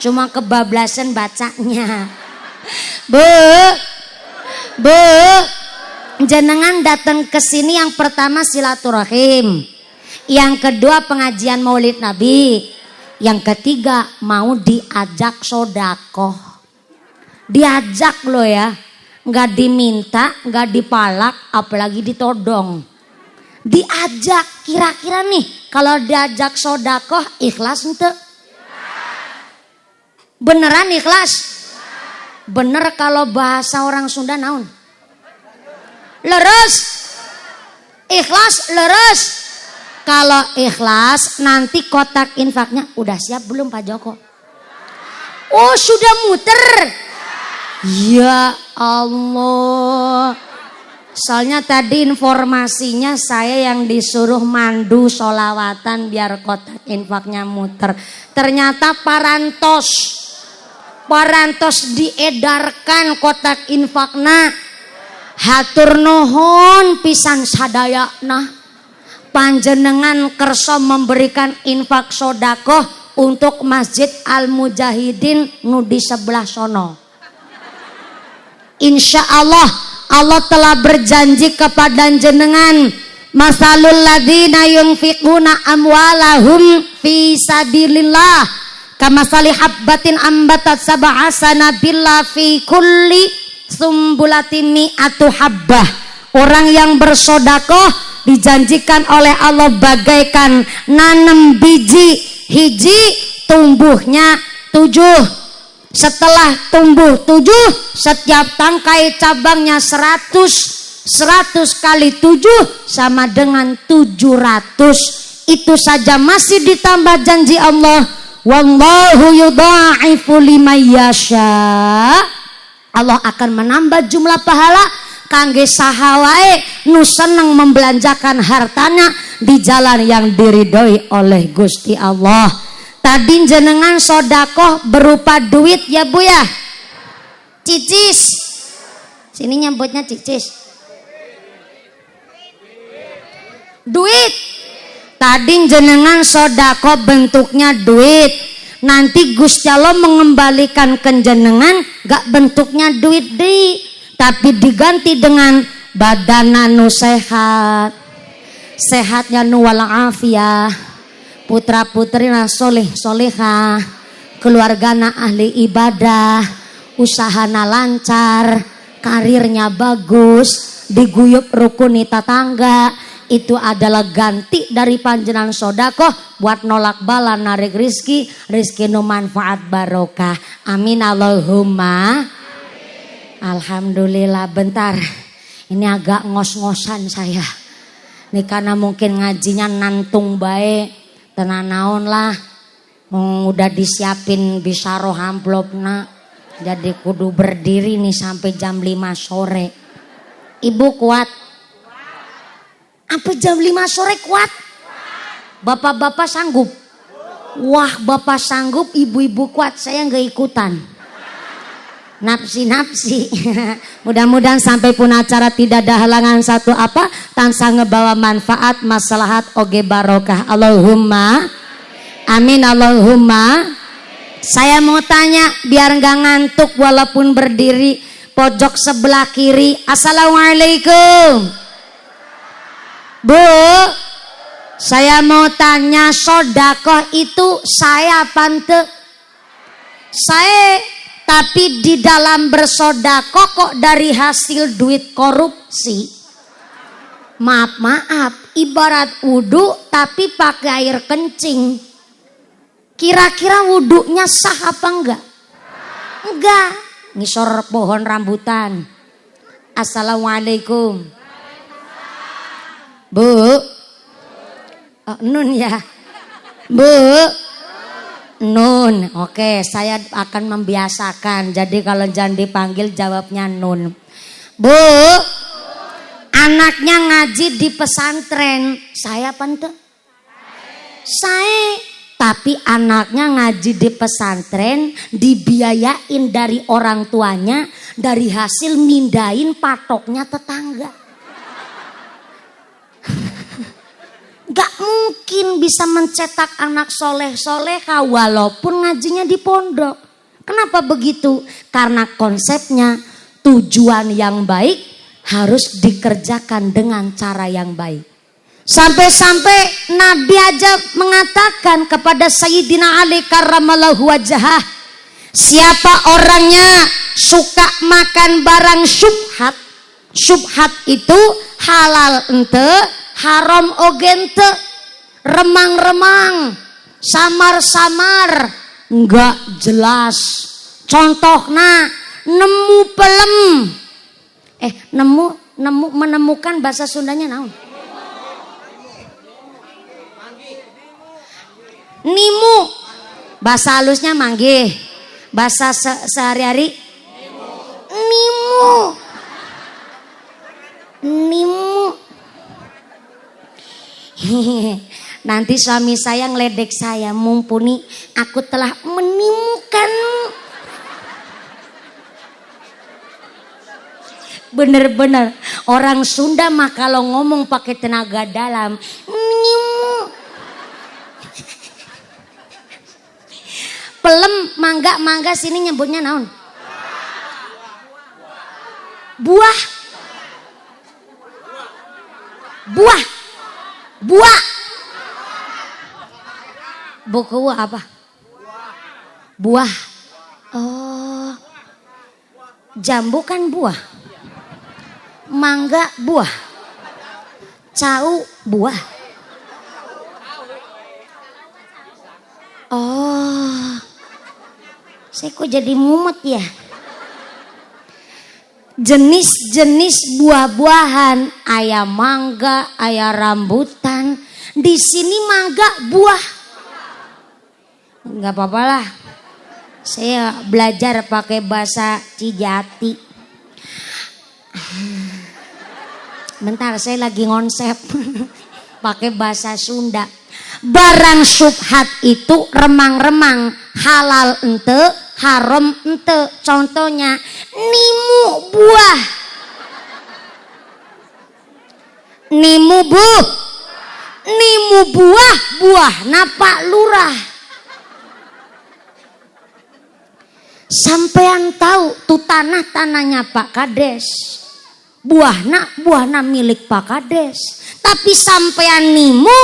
Cuma kebablasan bacanya. Jenengan datang ke sini yang pertama silaturahim, yang kedua pengajian Maulid Nabi, yang ketiga mau diajak sodakoh. Diajak lo ya, nggak diminta, nggak dipalak, apalagi ditodong. Diajak, kira-kira nih kalau diajak sodakoh ikhlas ente? Beneran ikhlas? Bener kalau bahasa orang Sunda naon? Leres. Ikhlas leres. Kalau ikhlas nanti kotak infaknya udah siap belum Pak Joko? Oh sudah muter. Ya Allah. Soalnya tadi informasinya saya yang disuruh mandu sholawatan biar kotak infaknya muter. Ternyata parantos diedarkan kotak infakna. Hatur nuhun pisan sadayana. Panjenengan kersa memberikan infak sodakoh untuk Masjid Al-Mujahidin nu di sebelah sono. Insya Allah Allah telah berjanji kepada jenengan, masalul ladzina yunfiquna amwalahum fi sabilillah kamasali habbatin ambatat sab'a sanabila fi kulli sumbulatin mi'atu habbah. Orang yang bersodakoh dijanjikan oleh Allah bagaikan nanam biji, hiji tumbuhnya 7. Setelah tumbuh 7, setiap tangkai cabangnya 100 kali 7 sama dengan 700. Itu saja masih ditambah janji Allah, wallahu yudha'ifu liman yasha. Allah akan menambah jumlah pahala kangge saha wae nu seneng membelanjakan hartanya di jalan yang diridhoi oleh Gusti Allah. Tadi jenengan sodakoh berupa duit ya Bu ya. Cicis. Sini nyebutnya cicis. Duit. Tadi jenengan sodakoh bentuknya duit. Nanti Gusti Allah mengembalikan ke jenengan gak bentuknya duit deh, tapi diganti dengan badana nu sehat. Sehatnya nu walafiah. Putra putrina soleh soleha, keluargana ahli ibadah, usahana lancar, karirnya bagus, diguyup rukuni tetangga. Itu adalah ganti dari panjenengan sodakoh buat nolak bala narik rizki nu manfaat barokah. Amin Allahumma. Alhamdulillah. Bentar, ini agak ngos-ngosan saya nih karena mungkin ngajinya nantung baik. Tenan naon lah, udah disiapin bisaroh amplopna, jadi kudu berdiri nih sampai jam 5 sore. Ibu kuat? Apa jam 5 sore kuat? Bapak-bapak sanggup? Wah bapak sanggup, ibu-ibu kuat, saya nggak ikutan. Napsi-napsi. Mudah-mudahan sampai pun acara tidak ada halangan satu apa tansah ngebawa manfaat maslahat oge barokah. Allahumma amin Allahumma. Saya mau tanya biar nggak ngantuk walaupun berdiri, pojok sebelah kiri. Assalamualaikum Bu, saya mau tanya, sodakoh itu saya pante? Saya, tapi di dalam bersodakoh kok dari hasil duit korupsi. Maaf, ibarat wudhu tapi pakai air kencing. Kira-kira wudhunya sah apa enggak? Enggak. Ngisor pohon rambutan. Assalamualaikum Bu. Oh, nun ya Bu. Nun. Oke, saya akan membiasakan. Jadi kalau jangan dipanggil jawabnya nun. Bu, anaknya ngaji di pesantren. Saya apa ente? Saya. Tapi anaknya ngaji di pesantren, dibiayain dari orang tuanya, dari hasil mindahin patoknya tetangga. Gak mungkin bisa mencetak anak soleh-soleha walaupun ngajinya di pondok. Kenapa begitu? Karena konsepnya tujuan yang baik harus dikerjakan dengan cara yang baik. Sampai-sampai Nabi aja mengatakan kepada Sayyidina Ali karramallahu wajhah, siapa orangnya suka makan barang syubhat. Syubhat itu halal ente, haram ogente, remang-remang, samar-samar, enggak jelas. Contohnya nemu pelem. Menemukan bahasa Sundanya naon? Nimu. Bahasa halusnya manggih. Bahasa sehari-hari nimu. Nanti suami saya ngeledek saya, mumpuni aku telah menimukan. Bener-bener orang Sunda mah kalau ngomong pakai tenaga dalam, nimu. Pelem, mangga sini nyebutnya naon? Buah. Buku apa? Buah. Oh. Jambu kan buah. Mangga buah. Cau buah. Oh. Saya kok jadi mumet ya? Jenis-jenis buah-buahan, aya mangga, aya rambutan. Di sini mangga buah. Enggak apa-apa lah. Saya belajar pakai bahasa Cijati. Bentar, saya lagi ngonsep. Pakai bahasa Sunda. Barang syubhat itu remang-remang, halal ente, haram ente. Contohnya nimu buah. Nimu buah napa lurah. Sampean tahu tuh tanahnya Pak Kades. Buahna milik Pak Kades. Tapi sampean nimu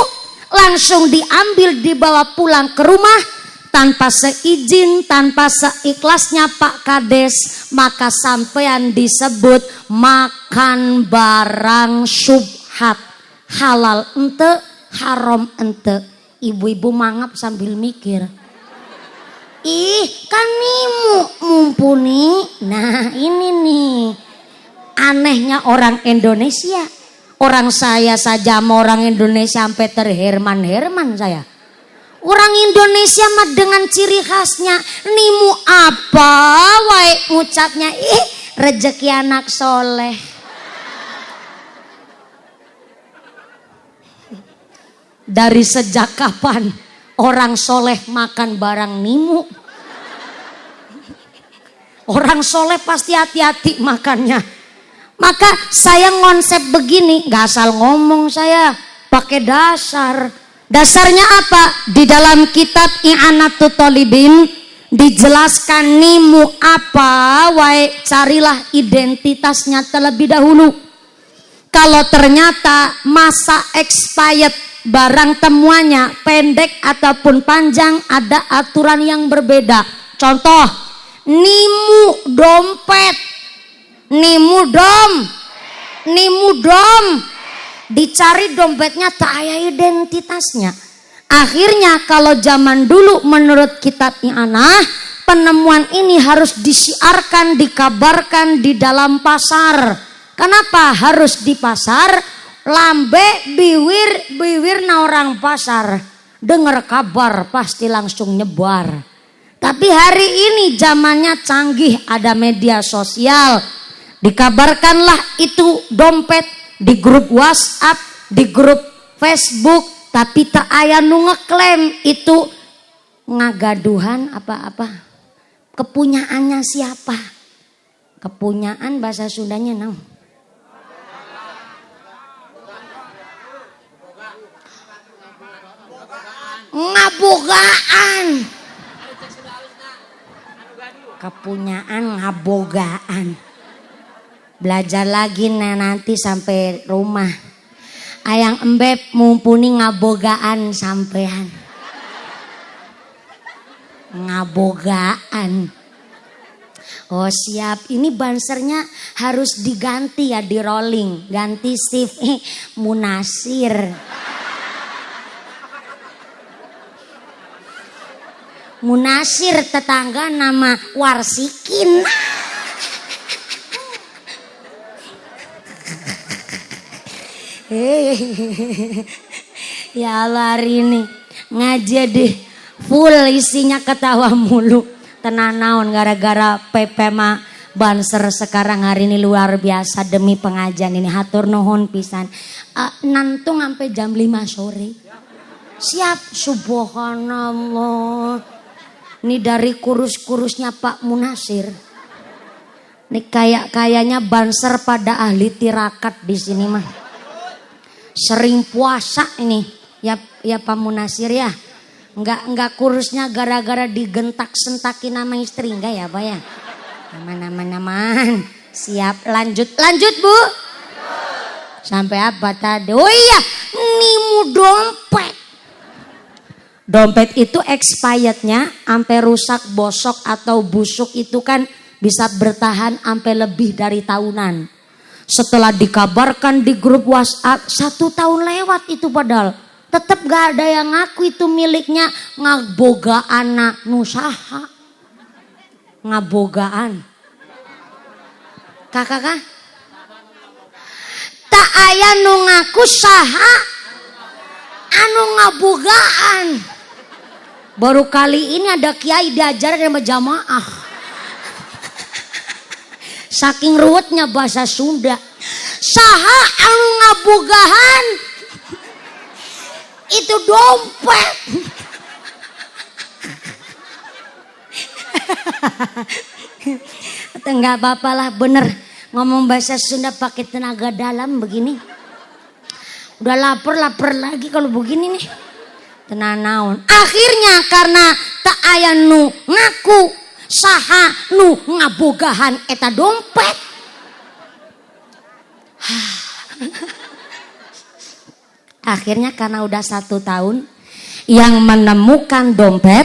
langsung diambil dibawa pulang ke rumah tanpa seizin, tanpa seikhlasnya Pak Kades, maka sampean disebut makan barang syubhat. Halal ente, haram ente. Ibu-ibu mangap sambil mikir. Ih, kan nimu mumpuni. Nah, ini nih anehnya orang Indonesia. Orang saya saja sama orang Indonesia sampai terherman-herman saya. Orang Indonesia mah dengan ciri khasnya nimu apa wae ngucapnya rezeki anak soleh. Dari sejak kapan orang soleh makan barang nimu? Orang soleh pasti hati-hati makannya. Maka saya ngonsep begini, gak asal ngomong saya, pakai dasar. Dasarnya apa? Di dalam kitab I'anatul Thalibin dijelaskan nimu apa, wae carilah identitasnya terlebih dahulu. Kalau ternyata masa expired barang temuannya pendek ataupun panjang, ada aturan yang berbeda. Contoh, nimu dompet, nimu dom, dicari dompetnya tak ada identitasnya. Akhirnya kalau zaman dulu menurut kitab I'anah, penemuan ini harus disiarkan, dikabarkan di dalam pasar. Kenapa harus di pasar? Lambe biwir na orang pasar dengar kabar pasti langsung nyebar. Tapi hari ini zamannya canggih, ada media sosial. Dikabarkanlah itu dompet di grup WhatsApp, di grup Facebook, tapi tak aya nu ngeklaim itu ngagaduhan apa-apa. Kepunyaannya siapa? Kepunyaan bahasa Sundanya naon? Ngabogaan. Kepunyaan ngabogaan. Belajar lagi nanti sampai rumah. Ayang embeb mumpuni ngabogaan sampean. Ngabogaan. Oh siap, ini bansernya harus diganti ya, di rolling. Ganti Steve Munasir. Munasir tetangga nama Warsikin. Ya Allah, hari ini ngaji deh full isinya ketawa mulu. Tenan naon gara-gara Pepe mah banser sekarang hari ini luar biasa demi pengajian ini. Hatur nuhun pisan. Nantung sampai jam 5 sore. Siap, subhanallah. Ini dari kurus-kurusnya Pak Munasir. Ini kayaknya banser pada ahli tirakat di sini mah. Sering puasa ini. Ya Pak Munasir ya. Enggak kurusnya gara-gara digentak sentakin nama istri, enggak ya Pak ya? Aman. Siap, lanjut Bu. Sampai apa tadi? Oh iya, nimu dompet. Dompet itu expirednya sampai rusak, bosok atau busuk itu kan bisa bertahan sampai lebih dari tahunan. Setelah dikabarkan di grup WhatsApp 1 tahun lewat itu padahal tetap gak ada yang ngaku itu miliknya. Ngabogaan nusaha. Ngabogaan. Kakak tak aya nu ngaku saha anu ngabogaan. Baru kali ini ada kiai diajar sama jamaah. Saking ruwetnya bahasa Sunda. Saha anu ngabogaan? Itu dompet. Enggak apa-apa lah, bener. Ngomong bahasa Sunda pakai tenaga dalam begini. Udah lapar lagi kalau begini nih. Tenan naon. Akhirnya karena tak aya nu ngaku saha nu ngabogahan eta dompet. Akhirnya karena udah 1 tahun, yang menemukan dompet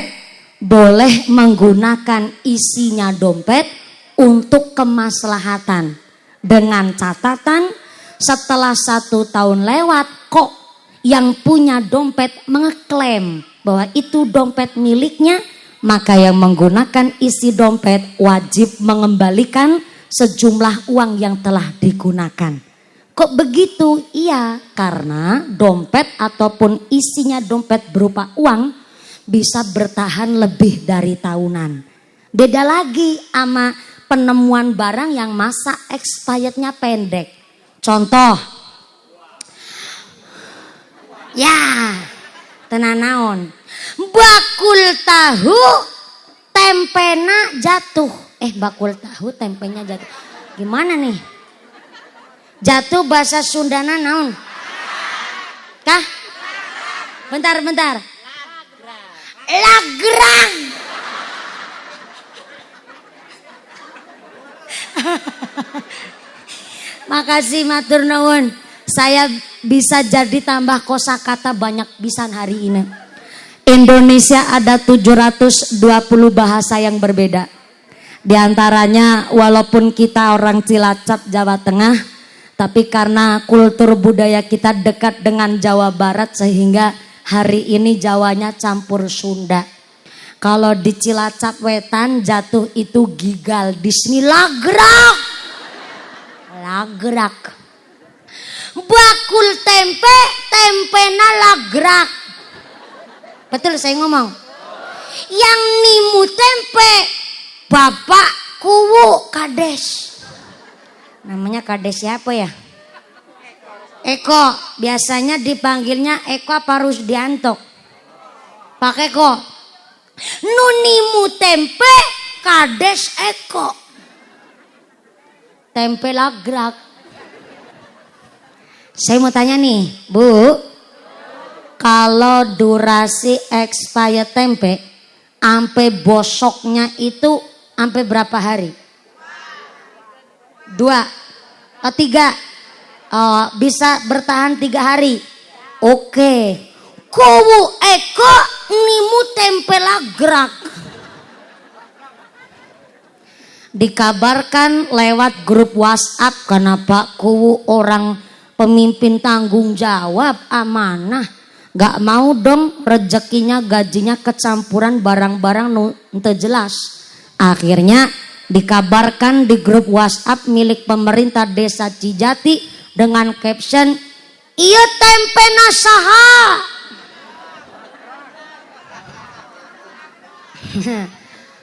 boleh menggunakan isinya dompet untuk kemaslahatan. Dengan catatan setelah 1 tahun lewat kok yang punya dompet mengeklaim bahwa itu dompet miliknya, maka yang menggunakan isi dompet wajib mengembalikan sejumlah uang yang telah digunakan. Kok begitu? Iya, karena dompet ataupun isinya dompet berupa uang bisa bertahan lebih dari tahunan. Beda lagi sama penemuan barang yang masa expirednya pendek. Contoh, ya, tenan naon. Bakul tahu tempena jatuh. bakul tahu tempenya jatuh. Gimana nih? Jatuh bahasa Sundana naon? Kah? Bentar. Lagrang. Makasih matur nuwun. Saya bisa jadi tambah kosakata banyak pisan hari ini. Indonesia ada 720 bahasa yang berbeda. Di antaranya walaupun kita orang Cilacap Jawa Tengah, tapi karena kultur budaya kita dekat dengan Jawa Barat sehingga hari ini Jawanya campur Sunda. Kalau di Cilacap Wetan jatuh itu gigal, di sini lagrak. Bakul tempe, tempena lagrak. Betul saya ngomong? Yang nimu tempe, Bapak Kuwu Kades. Namanya Kades siapa ya? Eko. Biasanya dipanggilnya Eko apa Rusdianto? Pak Eko. Nunimu tempe, Kades Eko. Tempe lagrak. Saya mau tanya nih, Bu. Kalau durasi expired tempe sampai bosoknya itu sampai berapa hari? 2 atau 3? Bisa bertahan 3 hari. Oke. Kuwu Eko nimu tempe lagrak. Dikabarkan lewat grup WhatsApp karena Pak Kuwu orang pemimpin tanggung jawab amanah. Gak mau dong rezekinya gajinya kecampuran barang-barang ente jelas. Akhirnya dikabarkan di grup WhatsApp milik pemerintah Desa Cijati dengan caption, "Iya tempe nasaha."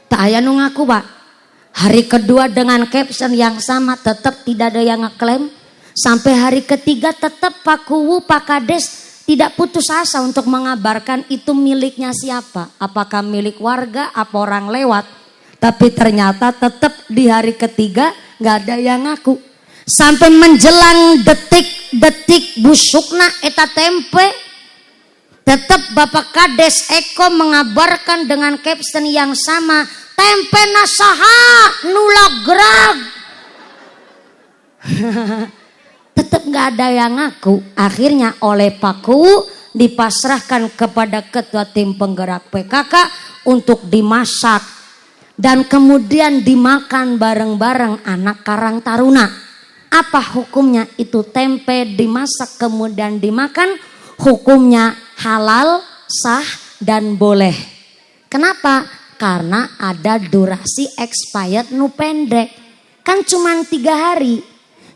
Tak aya nu ngaku, Pak. Hari kedua dengan caption yang sama tetap tidak ada yang ngeklaim. Sampai hari ketiga tetap Pak Kuwu, Pak Kades tidak putus asa untuk mengabarkan itu miliknya siapa. Apakah milik warga, apa orang lewat. Tapi ternyata tetap di hari ketiga gak ada yang ngaku. Sampai menjelang detik-detik busukna eta tempe. Tetap Bapak Kades Eko mengabarkan dengan caption yang sama. Tempe nasaha nulagrag. Tetap gak ada yang ngaku. Akhirnya oleh Pak Kuwu dipasrahkan kepada ketua tim penggerak PKK untuk dimasak dan kemudian dimakan bareng-bareng anak Karang Taruna. Apa hukumnya itu tempe dimasak kemudian dimakan? Hukumnya halal, sah dan boleh. Kenapa? Karena ada durasi expired nu pendek. Kan cuma 3 hari.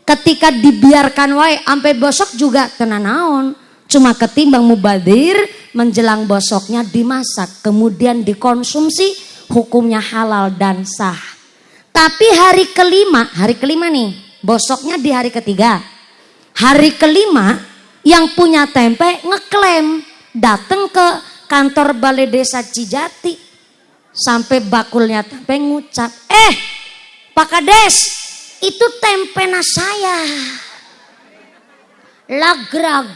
Ketika dibiarkan wae sampai bosok juga kena naon. Cuma ketimbang mubadir menjelang bosoknya dimasak kemudian dikonsumsi, hukumnya halal dan sah. Tapi hari kelima nih, bosoknya di hari ketiga. Hari kelima yang punya tempe ngeklaim, datang ke kantor Balai Desa Cijati. Sampai bakulnya tempe ngucap, Pak Kades, itu tempena saya. Lagrag.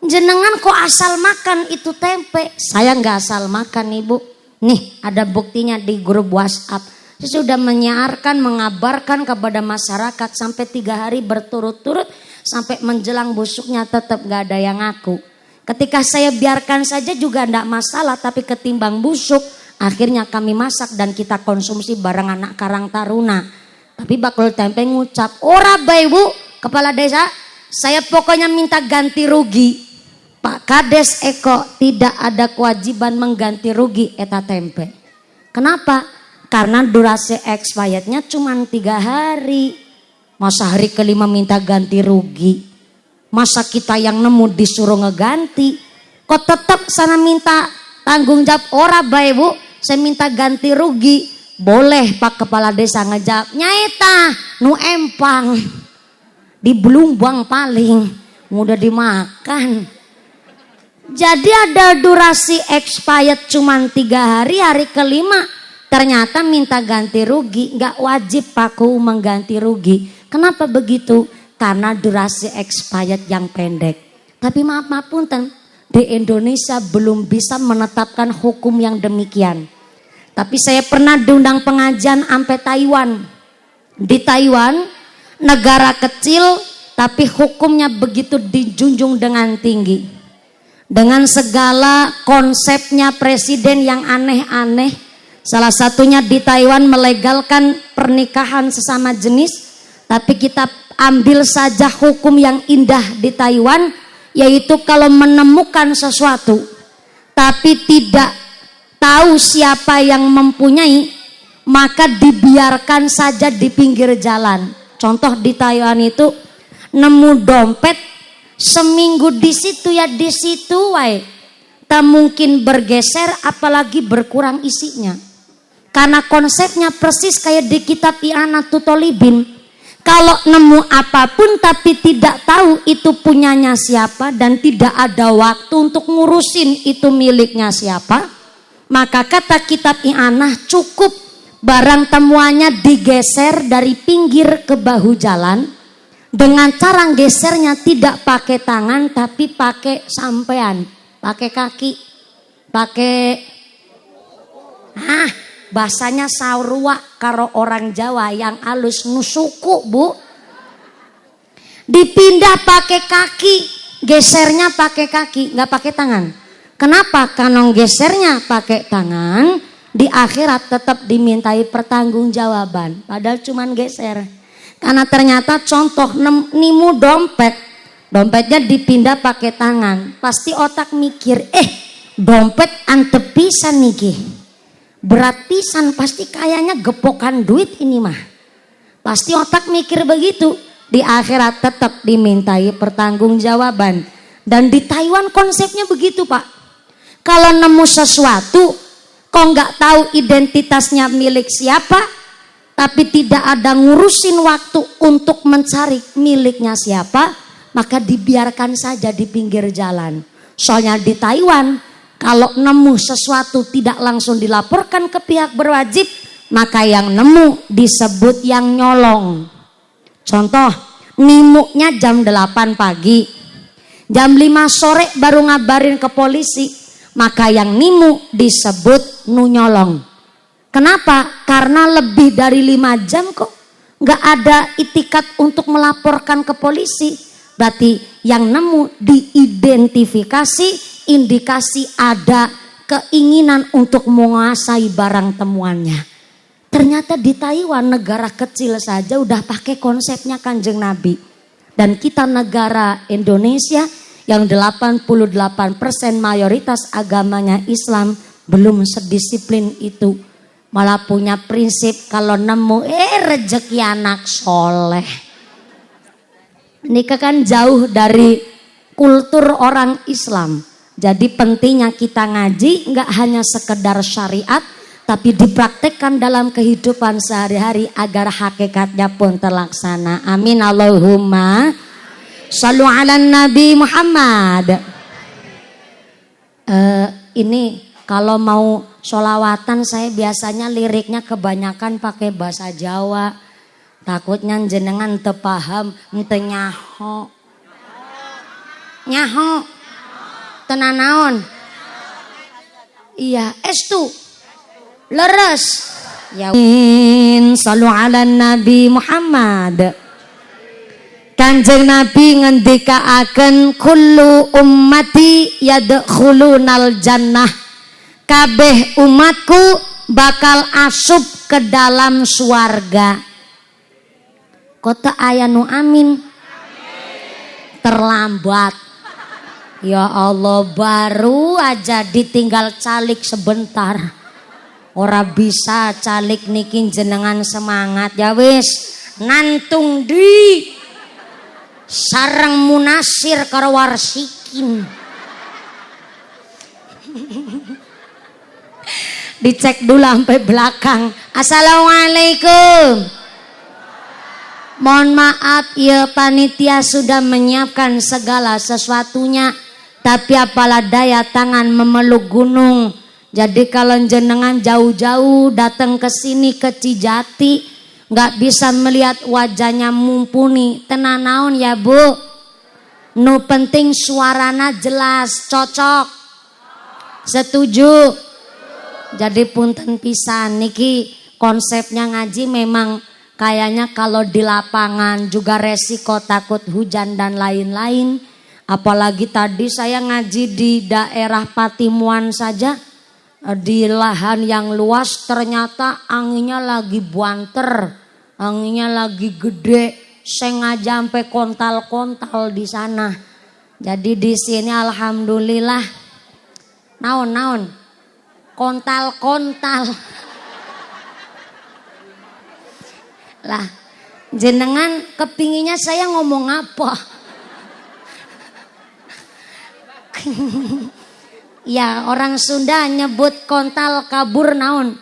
Jenengan kok asal makan itu tempe? Saya nggak asal makan, Ibu. Nih ada buktinya di grup WhatsApp. Saya sudah menyiarkan, mengabarkan kepada masyarakat sampai 3 hari berturut-turut. Sampai menjelang busuknya tetap nggak ada yang ngaku. Ketika saya biarkan saja juga tidak masalah. Tapi ketimbang busuk, akhirnya kami masak dan kita konsumsi bareng anak Karang Taruna. Tapi bakul tempe ngucap, ora bae Bu, kepala desa, saya pokoknya minta ganti rugi. Pak Kades Eko tidak ada kewajiban mengganti rugi eta tempe. Kenapa? Karena durasi expirednya cuma 3 hari. Masa hari kelima minta ganti rugi? Masa kita yang nemu disuruh ngeganti? Kok tetap sana minta tanggung jawab? Ora bae Bu, saya minta ganti rugi. Boleh Pak Kepala Desa ngejawab, nyaeta nu empang di belumbang paling mudah dimakan. Jadi ada durasi expired cuma 3 hari. Hari kelima ternyata minta ganti rugi, nggak wajib paku mengganti rugi. Kenapa begitu? Karena durasi expired yang pendek. Tapi maaf punten, di Indonesia belum bisa menetapkan hukum yang demikian. Tapi saya pernah diundang pengajian sampai Taiwan. Di Taiwan, negara kecil tapi hukumnya begitu dijunjung dengan tinggi. Dengan segala konsepnya presiden yang aneh-aneh. Salah satunya di Taiwan melegalkan pernikahan sesama jenis. Tapi kita ambil saja hukum yang indah di Taiwan, yaitu kalau menemukan sesuatu tapi tidak tahu siapa yang mempunyai, maka dibiarkan saja di pinggir jalan. Contoh di Taiwan itu nemu dompet, seminggu di situ ya di situ wae. Tak mungkin bergeser apalagi berkurang isinya. Karena konsepnya persis kayak di kitab I'anatul Thalibin. Kalau nemu apapun tapi tidak tahu itu punyanya siapa dan tidak ada waktu untuk ngurusin itu miliknya siapa, maka kata kitab I'anah cukup barang temuannya digeser dari pinggir ke bahu jalan. Dengan cara gesernya tidak pakai tangan tapi pakai sampean, pakai kaki, pakai bahasanya saurua karo orang Jawa yang halus nusuku bu. Dipindah pakai kaki, gesernya pakai kaki, nggak pakai tangan. Kenapa? Karena gesernya pakai tangan, di akhirat tetap dimintai pertanggungjawaban. Padahal cuman geser. Karena ternyata contoh nimu dompet, dompetnya dipindah pakai tangan. Pasti otak mikir, dompet antep pisan niki. Berat pisan, pasti kayaknya gepokan duit ini mah. Pasti otak mikir begitu. Di akhirat tetap dimintai pertanggungjawaban. Dan di Taiwan konsepnya begitu Pak. Kalau nemu sesuatu, kok nggak tahu identitasnya milik siapa, tapi tidak ada ngurusin waktu untuk mencari miliknya siapa, maka dibiarkan saja di pinggir jalan. Soalnya di Taiwan, kalau nemu sesuatu tidak langsung dilaporkan ke pihak berwajib, maka yang nemu disebut yang nyolong. Contoh, nimuknya jam 8 pagi, jam 5 sore baru ngabarin ke polisi, maka yang nimu disebut nu nyolong. Kenapa? Karena lebih dari 5 jam kok nggak ada itikat untuk melaporkan ke polisi. Berarti yang nemu diidentifikasi, indikasi ada keinginan untuk menguasai barang temuannya. Ternyata di Taiwan, negara kecil saja udah pakai konsepnya Kanjeng Nabi. Dan kita negara Indonesia yang 88% mayoritas agamanya Islam belum sedisiplin itu. Malah punya prinsip kalau nemu rezeki anak soleh. Ini kan jauh dari kultur orang Islam. Jadi pentingnya kita ngaji nggak hanya sekedar syariat, tapi dipraktekkan dalam kehidupan sehari-hari agar hakikatnya pun terlaksana. Amin Allahumma shallu ala Nabi Muhammad. Ini kalau mau sholawatan saya biasanya liriknya kebanyakan pakai bahasa Jawa. Takutnya jenengan teu paham, ente nyaho. Nyaho. Tenan naon? Iya, estu. Leres. Ya. Sallu ala Nabi Muhammad. Kanjeng Nabi ngendikaaken kullu ummati yadkhulunal jannah. Kabeh umatku bakal asup ke dalam swarga. Kota aya nu amin. Terlambat. Ya Allah, baru aja ditinggal calik sebentar. Ora bisa calik niki jenengan semangat ya wis. Nantung di sareng munasir karo warsikin. Dicek dulu sampai belakang. Assalamualaikum. Mohon maaf ya panitia sudah menyiapkan segala sesuatunya, tapi apalah daya tangan memeluk gunung, Jadi kalau jenengan jauh-jauh datang ke sini ke Cijati, nggak bisa melihat wajahnya Mumpuni, tenan naon ya Bu? Nu penting suarana jelas, cocok. Setuju? Jadi punten pisan niki konsepnya ngaji memang kayaknya kalau di lapangan juga resiko takut hujan dan lain-lain. Apalagi tadi saya ngaji di daerah Patimuan saja, di lahan yang luas ternyata anginnya lagi buanter, anginnya lagi gede, sengaja sampai kontal-kontal di sana. Jadi di sini alhamdulillah naon kontal-kontal. Lah jenengan kepinginnya saya ngomong apa? Ya orang Sunda nyebut kontal kabur naon?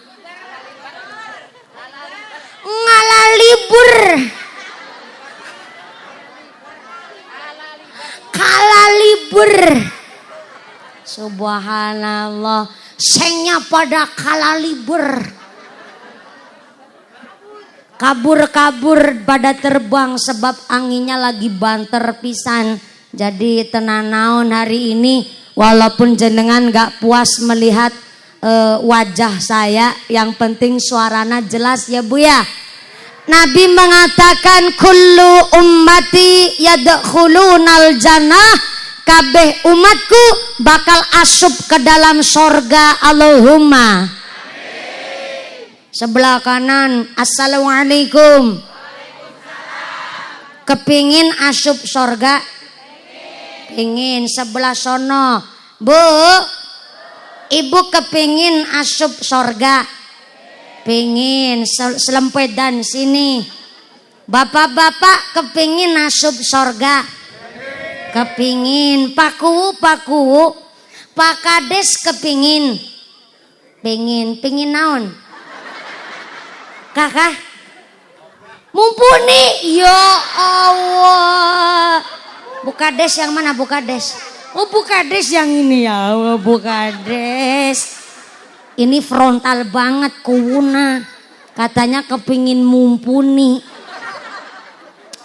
Ngalalibur. Kalalibur. Subhanallah, sengnya pada kalalibur. Kabur-kabur pada terbang sebab anginnya lagi banter pisan. Jadi tenan naon hari ini walaupun jenengan gak puas melihat wajah saya, yang penting suarana jelas ya Bu ya. Nabi mengatakan kullu ummati yadkhulunal jannah, kabeh umatku bakal asup ke dalam sorga. Allahumma. Sebelah kanan, assalamualaikum. Kepingin asup sorga? Pingin. Sebelah sono, Bu, ibu kepingin asup sorga? Pingin. Selempedan sini. Bapak-bapak kepingin asup sorga? Kepingin. Paku Pak Kades kepingin? Pingin naon? Kakak Mumpuni. Ya Allah. Bu Kades yang mana Bu Kades? Oh Bu Kades yang ini ya. Oh, Bu Kades. Ini frontal banget kuuna. Katanya kepingin Mumpuni.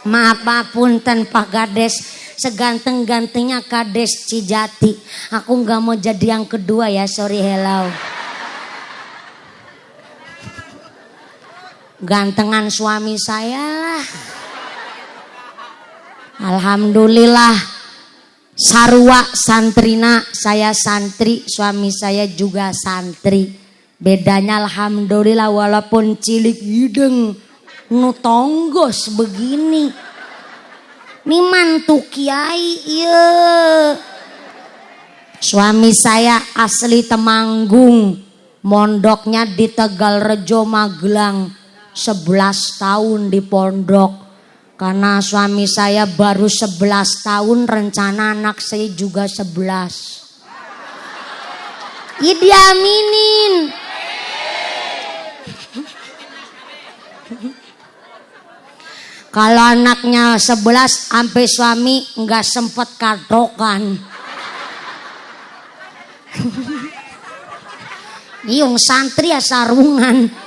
Maaf punten Pak Kades. Seganteng-gantengnya Kades Cijati. Aku gak mau jadi yang kedua ya. Sorry hello. Gantengan suami saya lah. Alhamdulillah. Sarwa santrina, saya santri, suami saya juga santri. Bedanya alhamdulillah walaupun cilik hideng nu tonggos begini. Ini mantu kiai iya. Suami saya asli Temanggung, mondoknya di Tegalrejo Magelang. 11 tahun di pondok. Karena suami saya baru 11 tahun, rencana anak saya juga 11. Ya diaminin. Kalau anaknya 11 sampai suami nggak sempet katokan. Iung santri ya sarungan.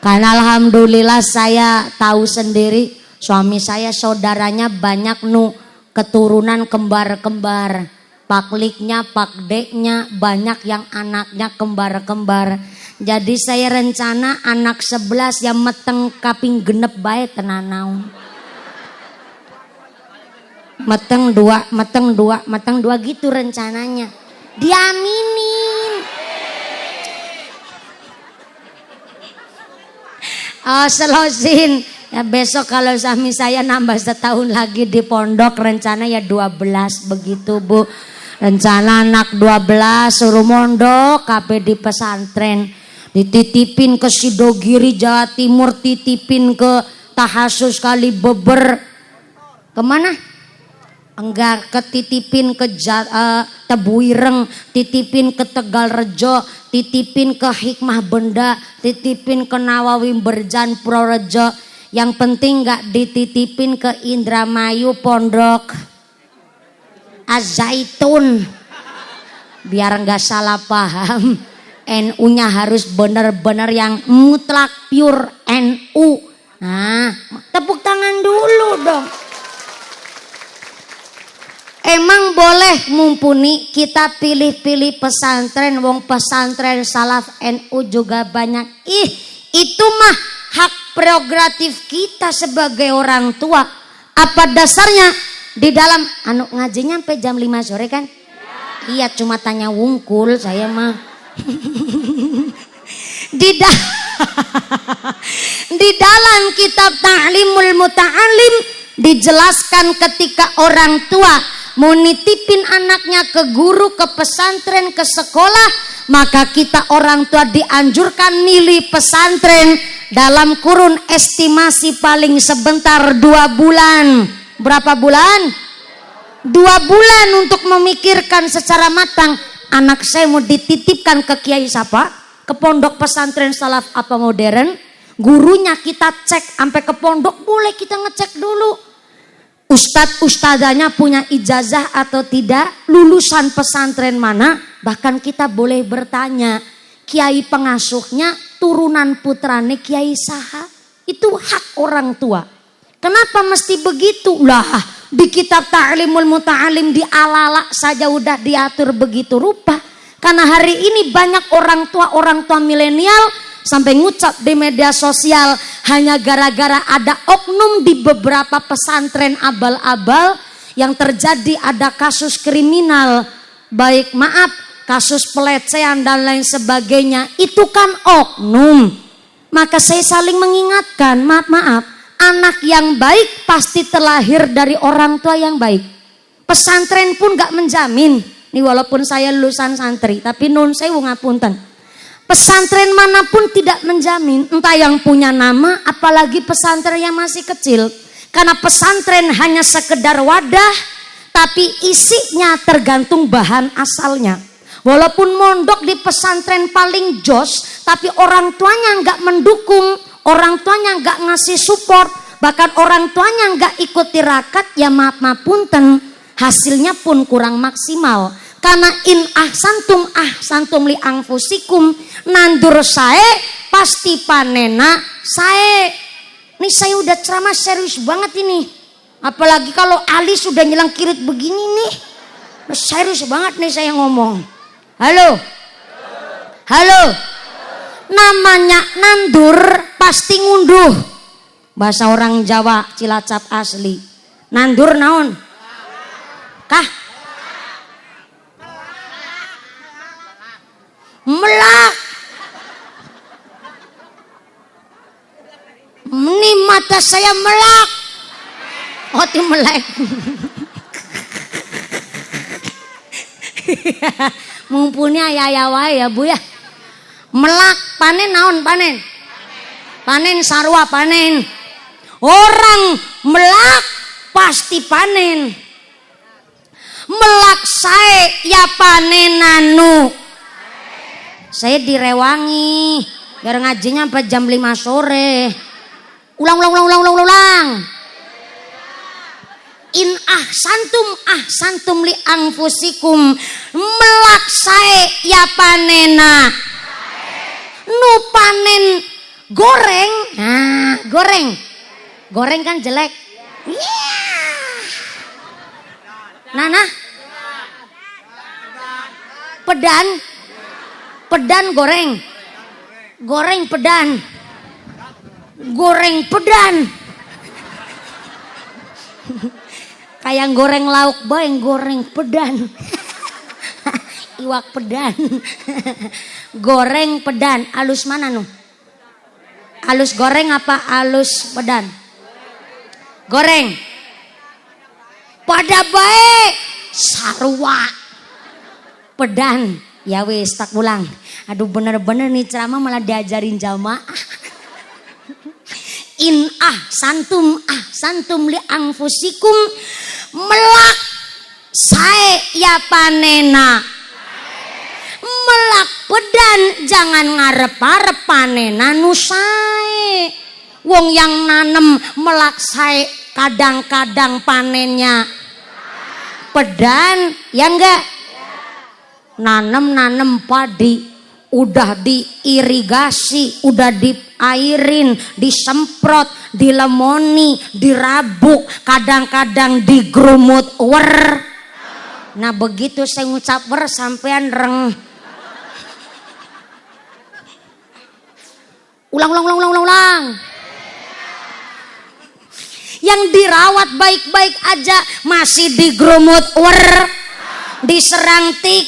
Karena alhamdulillah saya tahu sendiri, suami saya saudaranya banyak nu keturunan kembar-kembar. Pakliknya, pakdeknya banyak yang anaknya kembar-kembar. Jadi saya rencana anak 11 yang meteng kaping genep bae tenan naon. Meteng dua gitu rencananya. Diaminin. Oh selosin. Ya besok kalau suami saya nambah setahun lagi di pondok, rencana ya 12 begitu Bu. Rencana anak 12 suruh mondok kabeh di pesantren. Dititipin ke Sidogiri Jawa Timur, titipin ke Tahasus Kalibeber. Kemana? Enggak, ketitipin ke Tebuireng, titipin ke Tegalrejo, titipin ke Hikmah Benda, titipin ke Nawawi Berjan Purworejo. Yang penting enggak dititipin ke Indramayu Pondok Az-Zaitun. Biar enggak salah paham. NU-nya harus benar-benar yang mutlak pure NU. Nah, tepuk tangan dulu dong. Emang boleh mumpuni kita pilih-pilih pesantren, wong pesantren salaf NU juga banyak. Itu mah hak prerogatif kita sebagai orang tua. Apa dasarnya? Di dalam ngajinya sampai jam 5 sore kan? Iya, cuma tanya wungkul saya mah. Di dalam kitab Ta'limul Muta'alim dijelaskan ketika orang tua mau nitipin anaknya ke guru, ke pesantren, ke sekolah, maka kita orang tua dianjurkan milih pesantren dalam kurun estimasi paling sebentar 2 bulan. Berapa bulan? 2 bulan untuk memikirkan secara matang. Anak saya mau dititipkan ke kiai siapa? Ke pondok pesantren salaf apa modern? Gurunya kita cek sampai ke pondok, boleh kita ngecek dulu. Ustadz-ustadzanya punya ijazah atau tidak, lulusan pesantren mana, bahkan kita boleh bertanya, kiai pengasuhnya turunan putrane kiai saha, itu hak orang tua. Kenapa mesti begitu? Lah, di kitab Ta'limul Muta'alim di ala-ala saja udah diatur begitu rupa. Karena hari ini banyak orang tua milenial sampai ngucap di media sosial hanya gara-gara ada oknum di beberapa pesantren abal-abal yang terjadi ada kasus kriminal, baik kasus pelecehan dan lain sebagainya, itu kan oknum. Maka saya saling mengingatkan, maaf, anak yang baik pasti terlahir dari orang tua yang baik. Pesantren pun gak menjamin, nih walaupun saya lulusan santri, tapi nun sewu ngapunten. Pesantren manapun tidak menjamin, entah yang punya nama, apalagi pesantren yang masih kecil. Karena pesantren hanya sekedar wadah, tapi isinya tergantung bahan asalnya. Walaupun mondok di pesantren paling jos, tapi orang tuanya nggak mendukung, orang tuanya nggak ngasih support, bahkan orang tuanya nggak ikut tirakat, ya maaf punten, hasilnya pun kurang maksimal. Karena in ahsantum li anfusikum, nandur sae pasti panena sae. Ini saya udah ceramah serius banget ini. Apalagi kalau alis sudah nyelang kirit begini nih. Serius banget nih saya ngomong. Halo. Namanya nandur pasti ngunduh. Bahasa orang Jawa Cilacap asli. Nandur naon? Kah? Melak. Ini mata saya melak. Oh, itu melek. Mumpuni ayah wae ya Bu ya. Melak panen naon panen? Panen sarwa panen. Orang melak pasti panen. Melak sae ya panenanu. Saya direwangi biar ngajinya sampai jam 5 sore. Ulang. In ahsantum li anfusikum, melak sae ya panena. Nu panen goreng. Nah, goreng kan jelek. Nana pedan goreng pedan kayak goreng lauk bae goreng pedan. Iwak pedan. Goreng pedan alus mana nu? Alus goreng apa alus pedan? Goreng pada bae sarua pedan. Ya wis tak pulang. Aduh bener-bener nih ceramah malah diajarin jamaah. In ahsantum li anfusikum, melak sae ya panena. Melak pedan jangan ngarep-arep panena nu sae. Wong yang nanem melak sae kadang-kadang panennya pedan, ya enggak? Nanem padi udah diirigasi, udah diairin, disemprot, dilemoni, dirabuk, kadang-kadang digerumut wer. Nah begitu saya ngucap wer sampean reng. Ulang. Yang dirawat baik-baik aja masih digerumut wer, diserang tik,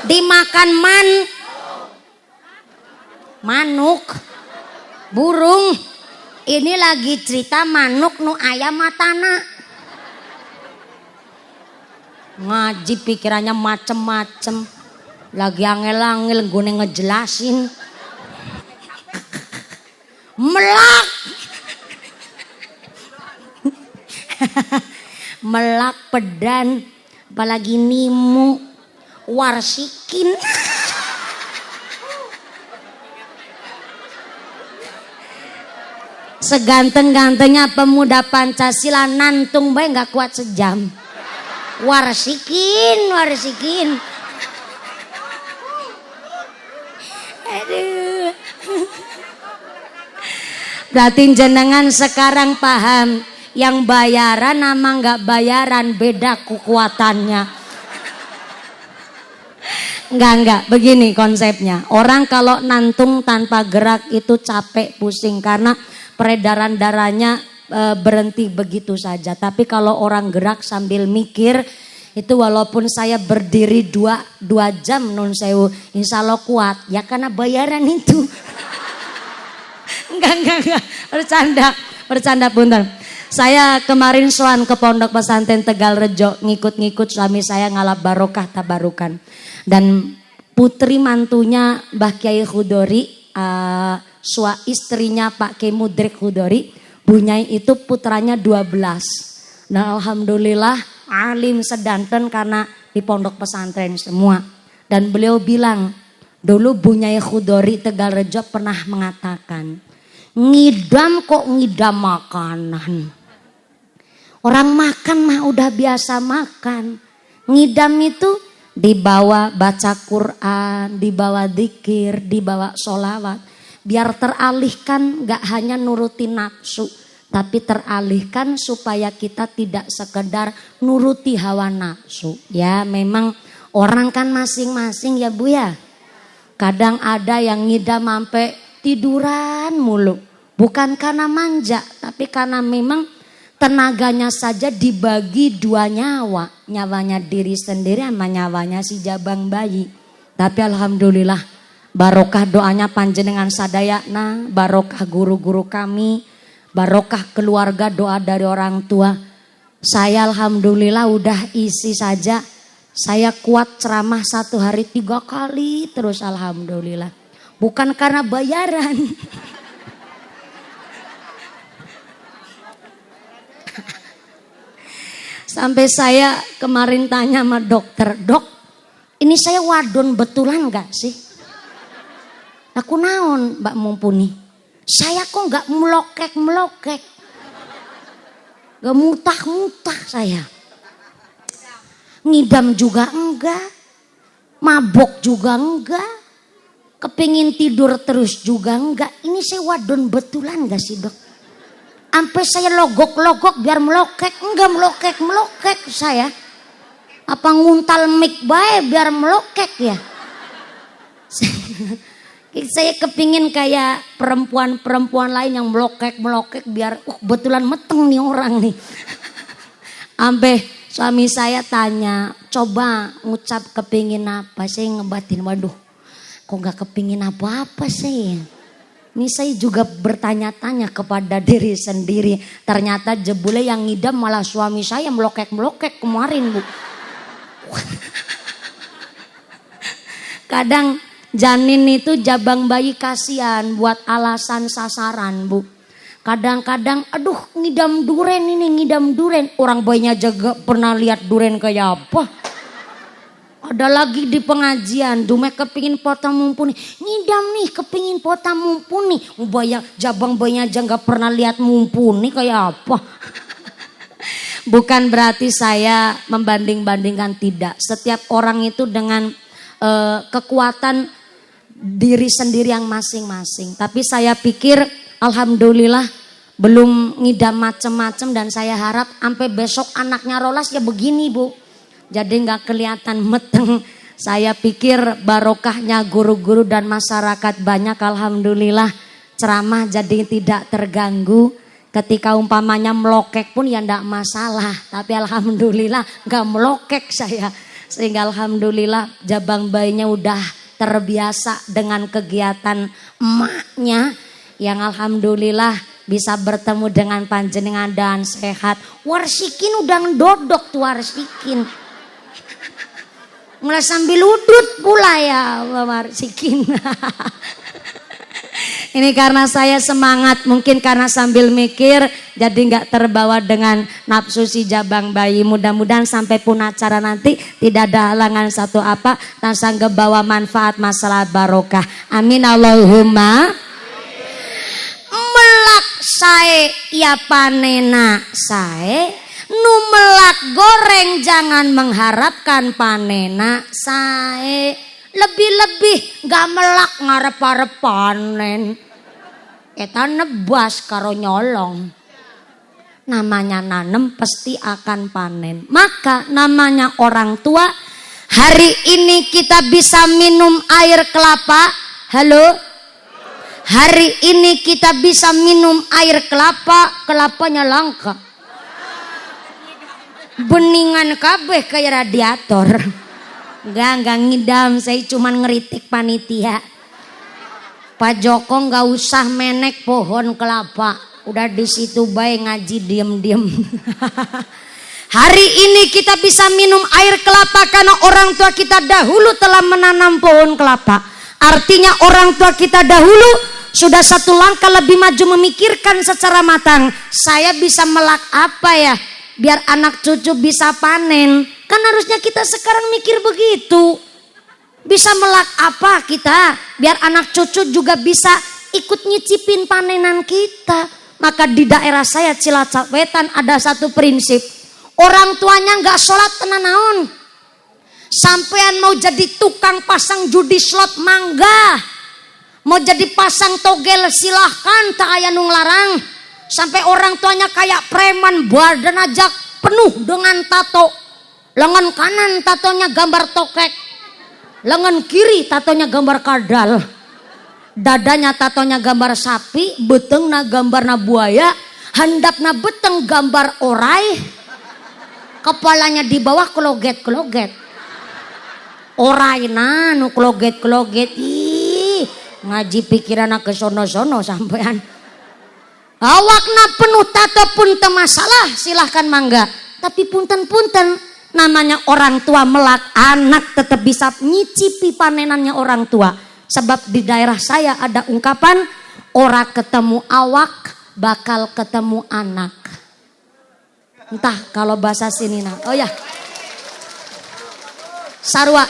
dimakan manuk, burung. Ini lagi cerita manuk nu ayam matana. Ngaji pikirannya macem-macem. Lagi angel-angel gue ngejelasin. Melak. Melak pedan, apalagi nimu, warsikin. Seganteng-gantengnya pemuda Pancasila nantung bae nggak kuat sejam. Warsikin. Aduh. Berarti jenengan sekarang paham, yang bayaran sama nggak bayaran beda kekuatannya. Enggak, begini konsepnya. Orang kalau nantung tanpa gerak itu capek, pusing karena peredaran darahnya berhenti begitu saja. Tapi kalau orang gerak sambil mikir, itu walaupun saya berdiri 2 jam nun sewu, insya Allah kuat. Ya karena bayaran itu. Enggak, bercanda punten. Saya kemarin soan ke Pondok Pesantren Tegal Rejo, ngikut-ngikut suami saya ngalap barokah tabarukan. Dan putri mantunya Mbah Kiai Khudori, istrinya Pak Kiai Mudrik Khudori, Bunyai itu putranya 12. Dan alhamdulillah alim sedanten karena di pondok pesantren semua. Dan beliau bilang, dulu Bunyai Khudori Tegal Rejo pernah mengatakan, ngidam kok ngidam makanan. Orang makan mah udah biasa makan. Ngidam itu dibawa baca Quran, dibawa dzikir, dibawa sholawat. Biar teralihkan gak hanya nuruti nafsu, tapi teralihkan supaya kita tidak sekedar nuruti hawa nafsu. Ya memang orang kan masing-masing ya Bu ya. Kadang ada yang ngidam sampai tiduran mulu. Bukan karena manja, tapi karena memang tenaganya saja dibagi 2 nyawa. Nyawanya diri sendiri sama nyawanya si jabang bayi. Tapi alhamdulillah barokah doanya panjenengan sadayana, barokah guru-guru kami, barokah keluarga doa dari orang tua. Saya alhamdulillah udah isi saja. Saya kuat ceramah 1 hari 3 kali terus alhamdulillah. Bukan karena bayaran. Sampai saya kemarin tanya sama dokter, dok ini saya wadon betulan gak sih? Aku naon Mbak Mumpuni, saya kok gak melokek, gak mutah saya. Ngidam juga enggak, mabok juga enggak, kepingin tidur terus juga enggak. Ini saya wadon betulan gak sih dok? Sampai saya logok-logok biar melokek, enggak melokek saya. Apa nguntal mic bae biar melokek ya? Saya kepingin kayak perempuan-perempuan lain yang melokek biar betulan meteng nih orang nih. Sampai suami saya tanya, coba ngucap kepingin apa? Saya ngebatin, waduh kok gak kepingin apa-apa sih. Ini saya juga bertanya-tanya kepada diri sendiri. Ternyata jebule yang ngidam malah suami saya melokek kemarin Bu. Kadang janin itu jabang bayi kasihan buat alasan sasaran Bu. Kadang-kadang aduh ngidam duren. Orang bayinya juga pernah lihat duren kayak apa. Ada lagi di pengajian, Dumek kepingin pota mumpuni. Ngidam nih kepingin pota mumpuni. Jabang bayinya aja gak pernah lihat mumpuni kayak apa. Bukan berarti saya membanding-bandingkan, tidak. Setiap orang itu dengan kekuatan diri sendiri yang masing-masing. Tapi saya pikir alhamdulillah belum ngidam macem-macem, dan saya harap sampai besok anaknya rolas ya begini Bu. Jadi nggak kelihatan meteng. Saya pikir barokahnya guru-guru dan masyarakat banyak, alhamdulillah ceramah jadi tidak terganggu. Ketika umpamanya melokek pun ya ndak masalah, tapi alhamdulillah nggak melokek saya. Sehingga alhamdulillah jabang bayinya udah terbiasa dengan kegiatan emaknya, yang alhamdulillah bisa bertemu dengan panjenengan dan sehat. Warsikin udah ngedodok tuh Warsikin. Mulai sambil udut pula ya Warsikin. Ini karena saya semangat, mungkin karena sambil mikir jadi nggak terbawa dengan nafsu si jabang bayi. Mudah-mudahan sampai pun acara nanti tidak ada halangan satu apa, dan sanggup bawa manfaat masalah barokah. Amin Allahumma. Melak sae ya panena sae, nu melak goreng jangan mengharapkan panena sae. Lebih-lebih gak melak ngarep-arep panen. Eta nebas karo nyolong. Namanya nanem pasti akan panen. Maka namanya orang tua, hari ini kita bisa minum air kelapa. Halo? Hari ini kita bisa minum air kelapa, kelapanya langka. Beningan kabeh kayak radiator. Enggak ngidam, saya cuman ngeritik panitia. Pak Joko nggak usah menek pohon kelapa, udah di situ baik ngaji diem-diem. Hari ini kita bisa minum air kelapa karena orang tua kita dahulu telah menanam pohon kelapa. Artinya orang tua kita dahulu sudah satu langkah lebih maju memikirkan secara matang. Saya bisa melak apa ya biar anak cucu bisa panen. Kan harusnya kita sekarang mikir begitu. Bisa melak apa kita biar anak cucu juga bisa ikut nyicipin panenan kita. Maka di daerah saya Cilacap Wetan ada satu prinsip. Orang tuanya gak sholat tenan naon. Sampean mau jadi tukang pasang judi slot mangga. Mau jadi pasang togel silahkan, tak aya nu nglarang. Sampai orang tuanya kayak preman, badan aja penuh dengan tato. Lengan kanan tatonya gambar tokek, lengan kiri tatonya gambar kadal, dadanya tatonya gambar sapi, betengna gambarna buaya, handapna beteng gambar orai, kepalanya di bawah keloget-keloget. Oraina nu keloget-keloget. Ih, ngaji pikiran ke sono-sono sampean. Awakna penuh tato pun teu masalah, silahkan mangga. Tapi punten-punten, namanya orang tua melak, anak tetap bisa nyicipi panenannya orang tua. Sebab di daerah saya ada ungkapan, ora ketemu awak bakal ketemu anak. Entah kalau bahasa sini nah. Oh ya, sarwa.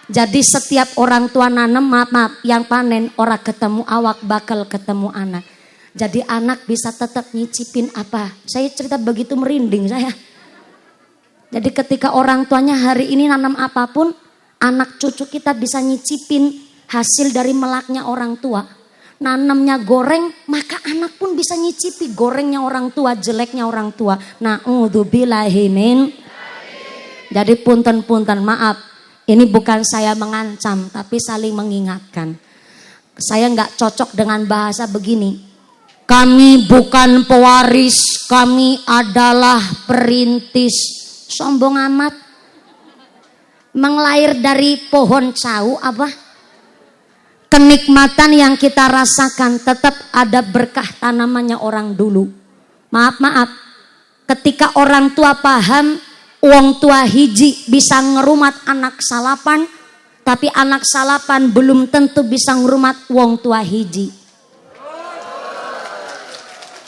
Jadi setiap orang tua nanem, maaf yang panen, ora ketemu awak bakal ketemu anak. Jadi anak bisa tetap nyicipin apa. Saya cerita begitu merinding saya. Jadi ketika orang tuanya hari ini nanam apapun, anak cucu kita bisa nyicipin hasil dari melaknya orang tua. Nanamnya goreng, maka anak pun bisa nyicipi gorengnya orang tua, jeleknya orang tua. Na'udzubillahi min. Jadi punten-punten maaf. Ini bukan saya mengancam, tapi saling mengingatkan. Saya nggak cocok dengan bahasa begini. Kami bukan pewaris, kami adalah perintis. Sombong amat. Menglahir dari pohon cau apa? Kenikmatan yang kita rasakan tetap ada berkah tanamannya orang dulu. Maaf. Ketika orang tua paham, wong tua hiji bisa ngerumat anak salapan, tapi anak salapan belum tentu bisa ngerumat wong tua hiji.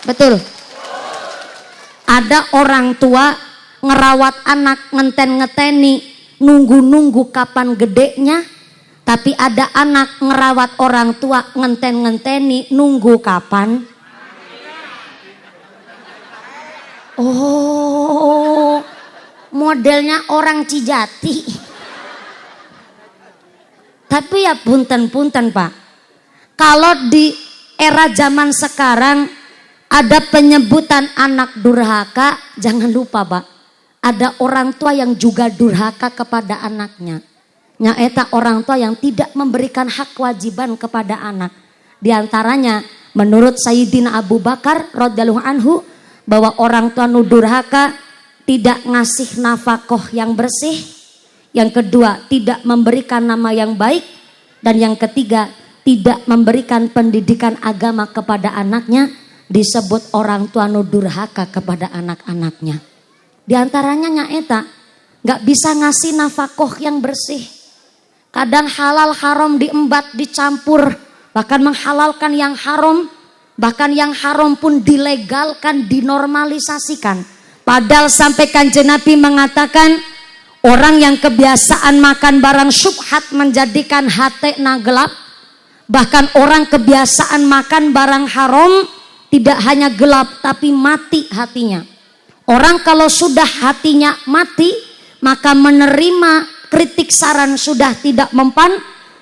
Betul. Ada orang tua ngerawat anak ngeten-ngeteni, nunggu-nunggu kapan gedenya. Tapi ada anak ngerawat orang tua ngenten-ngenteni, nunggu kapan. Oh, modelnya orang Cijati. Tapi ya punten-punten Pak, kalau di era zaman sekarang ada penyebutan anak durhaka, jangan lupa Pak, ada orang tua yang juga durhaka kepada anaknya. Nyaeta orang tua yang tidak memberikan hak kewajiban kepada anak. Di antaranya menurut Sayyidina Abu Bakar radhiyallahu anhu, bahwa orang tua nu durhaka tidak ngasih nafkah yang bersih. Yang kedua, tidak memberikan nama yang baik. Dan yang ketiga, tidak memberikan pendidikan agama kepada anaknya. Disebut orang tua nu durhaka kepada anak-anaknya. Di antaranya nyaeta gak bisa ngasih nafkah yang bersih. Kadang halal haram diembat, dicampur, bahkan menghalalkan yang haram. Bahkan yang haram pun dilegalkan, dinormalisasikan. Padahal sampai Kanjeng Nabi mengatakan, orang yang kebiasaan makan barang syubhat menjadikan hati gelap. Bahkan orang kebiasaan makan barang haram tidak hanya gelap tapi mati hatinya. Orang kalau sudah hatinya mati, maka menerima kritik saran sudah tidak mempan,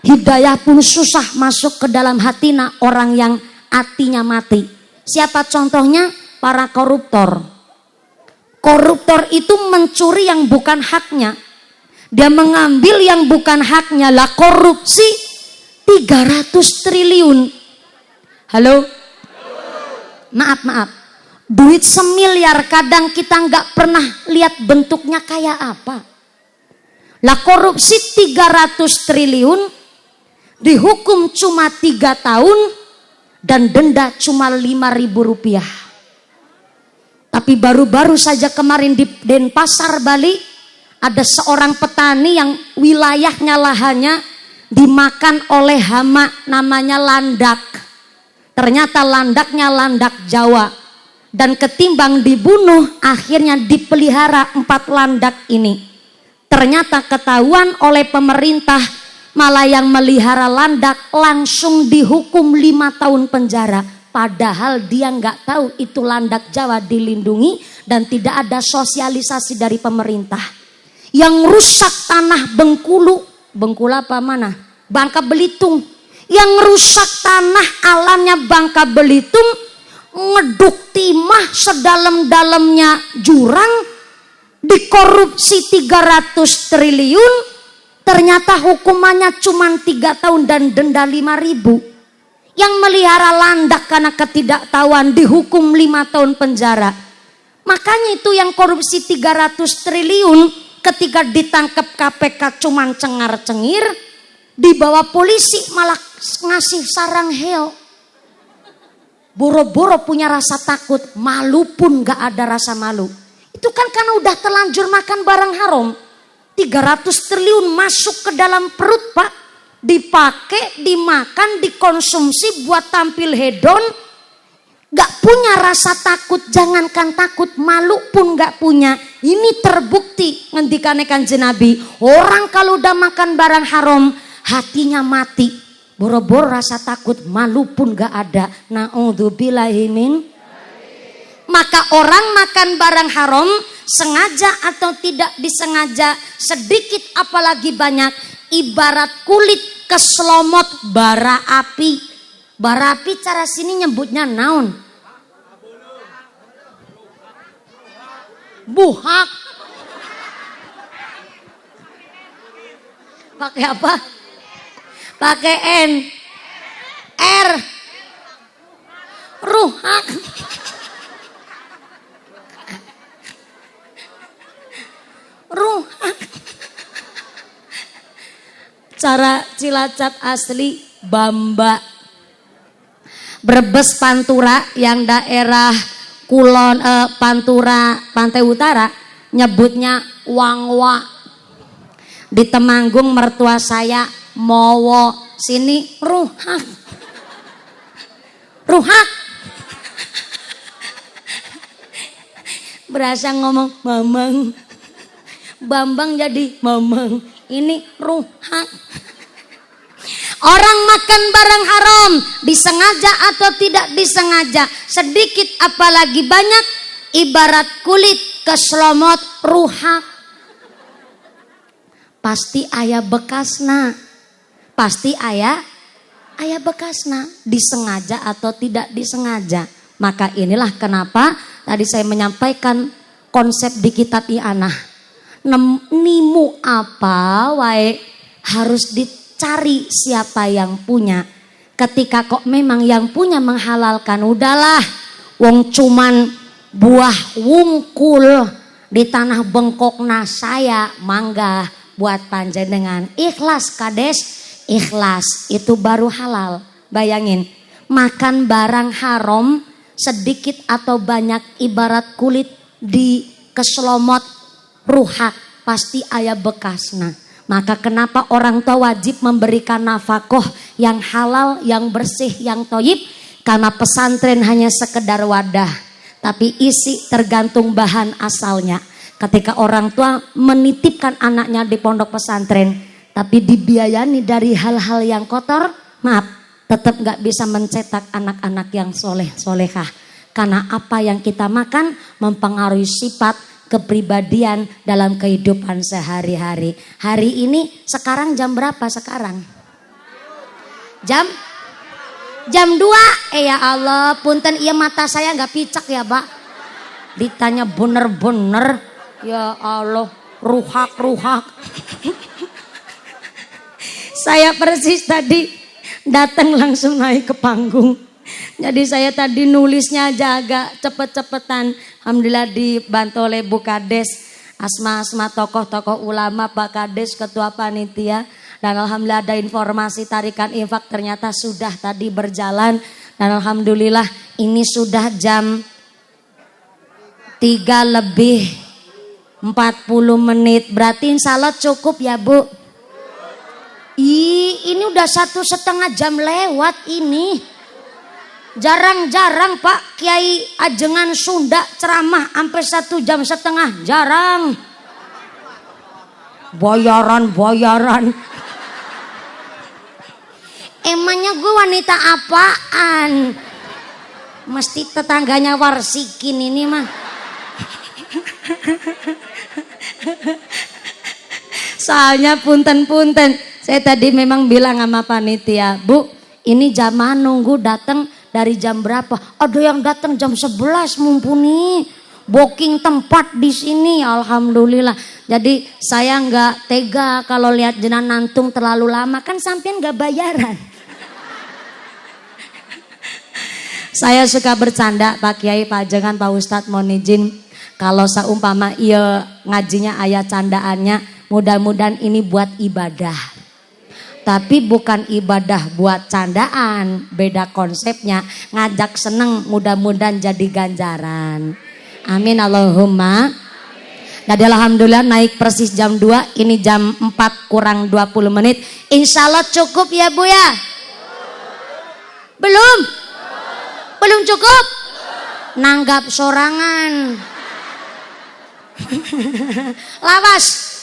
hidayah pun susah masuk ke dalam hatinya orang yang hatinya mati. Siapa contohnya? Para koruptor. Koruptor itu mencuri yang bukan haknya. Dia mengambil yang bukan haknya. Lah korupsi 300 triliun. Halo? Maaf. Duit semiliar kadang kita nggak pernah lihat bentuknya kayak apa. Lah korupsi 300 triliun dihukum cuma 3 tahun dan denda cuma 5.000 rupiah. Tapi baru-baru saja kemarin di Denpasar, Bali, ada seorang petani yang wilayahnya lahannya dimakan oleh hama namanya landak. Ternyata landaknya landak Jawa. Dan ketimbang dibunuh, akhirnya dipelihara 4 landak ini. Ternyata ketahuan oleh pemerintah, malah yang melihara landak langsung dihukum 5 tahun penjara. Padahal dia nggak tahu itu landak Jawa dilindungi dan tidak ada sosialisasi dari pemerintah. Yang rusak tanah Bengkulu apa mana? Bangka Belitung. Yang rusak tanah alamnya Bangka Belitung, ngeduk timah sedalam-dalamnya jurang, dikorupsi 300 triliun, ternyata hukumannya cuma 3 tahun dan denda 5.000. Yang melihara landak karena ketidaktahuan dihukum 5 tahun penjara. Makanya itu yang korupsi 300 triliun ketika ditangkap KPK cuman cengar-cengir, dibawa polisi malah ngasih sarang heo. Boro-boro punya rasa takut, malu pun gak ada rasa malu. Itu kan karena udah terlanjur makan barang haram. 300 triliun masuk ke dalam perut Pak. Dipakai, dimakan, dikonsumsi buat tampil hedon, gak punya rasa takut, jangankan takut, malu pun gak punya. Ini terbukti ngendikane Kanjeng Nabi, orang kalau udah makan barang haram hatinya mati, boro-boro rasa takut, malu pun gak ada. Na'udzubillahi min. Maka orang makan barang haram sengaja atau tidak disengaja, sedikit apalagi banyak, ibarat kulit keselomot bara api. Bara api cara sini nyebutnya naon? Buhak. Pakai apa? Pakai N. R. Ruhak. Ruhak. Cara Cilacap asli Bamba. Brebes Pantura yang daerah Kulon Pantura Pantai Utara nyebutnya Wangwa. Di Temanggung mertua saya Mowo, sini Ruhak. Ruhak. Berasa ngomong Mamang. Bambang jadi Mamang. Ini Ruhak. Orang makan barang haram disengaja atau tidak disengaja, sedikit apalagi banyak, ibarat kulit keselomot ruhak. Pasti aya bekasna. pasti aya bekasna, disengaja atau tidak disengaja. Maka inilah kenapa tadi saya menyampaikan konsep di kitab I'anah. Nimu apa wae harus dicari siapa yang punya. Ketika kok memang yang punya menghalalkan, udahlah wong cuman buah wungkul di tanah bengkokna saya, mangga buat panjenengan. Ikhlas kades, ikhlas itu baru halal. Bayangin, makan barang haram sedikit atau banyak ibarat kulit di keselomot ruhak, pasti aya bekasna. Maka kenapa orang tua wajib memberikan nafkah yang halal, yang bersih, yang thoyyib? Karena pesantren hanya sekedar wadah, tapi isi tergantung bahan asalnya. Ketika orang tua menitipkan anaknya di pondok pesantren, tapi dibiayani dari hal-hal yang kotor, maaf, tetap gak bisa mencetak anak-anak yang soleh-solehah. Karena apa yang kita makan mempengaruhi sifat kepribadian dalam kehidupan sehari-hari. Hari ini sekarang jam berapa sekarang? Jam 2. Ya Allah, punten iya mata saya gak picak ya Pak. Ditanya bener-bener, ya Allah, ruhak. Saya persis tadi datang langsung naik ke panggung. Jadi saya tadi nulisnya aja agak cepet-cepetan. Alhamdulillah dibantu oleh Bu Kades, asma-asma tokoh-tokoh ulama, Pak Kades, Ketua Panitia. Dan alhamdulillah ada informasi tarikan infak ternyata sudah tadi berjalan. Dan alhamdulillah ini sudah jam 3:40. Berarti insya Allah cukup ya Bu. Ini udah 1,5 jam lewat ini. Jarang-jarang Pak Kiai ajengan Sunda ceramah sampai 1,5 jam, jarang. Bayaran. Emangnya gue wanita apaan? Mesti tetangganya warsikin ini mah. Soalnya punten. Saya tadi memang bilang sama panitia, Bu, ini jamaah nunggu datang dari jam berapa? Ada yang datang jam 11 mumpuni. Booking tempat di sini, alhamdulillah. Jadi saya nggak tega kalau lihat jenengan nantung terlalu lama, kan sampean nggak bayaran. Saya suka bercanda Pak Kiai, Pak Ajengan, Pak Ustadz, mohon izin. Kalau seumpama iya ngajinya ayat candaannya, mudah-mudahan ini buat ibadah. Tapi bukan ibadah buat candaan, beda konsepnya. Ngajak seneng, mudah-mudahan jadi ganjaran. Amin Allahumma. Jadi alhamdulillah naik persis jam 2, ini jam 4 kurang 20 menit. Insya Allah cukup ya Bu ya? Belum cukup? Nanggap sorangan. Lawas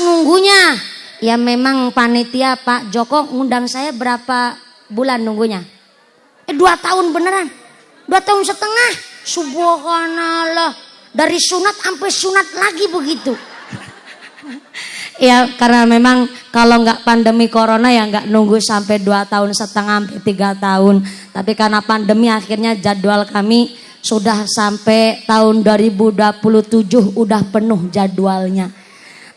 nunggunya. Ya memang panitia Pak Joko ngundang saya berapa bulan nunggunya? 2 tahun beneran. 2,5 tahun. Subhanallah. Dari sunat sampai sunat lagi begitu. Ya karena memang kalau nggak pandemi corona ya nggak nunggu sampai 2,5 tahun sampai 3 tahun. Tapi karena pandemi akhirnya jadwal kami sudah sampai tahun 2027 udah penuh jadwalnya.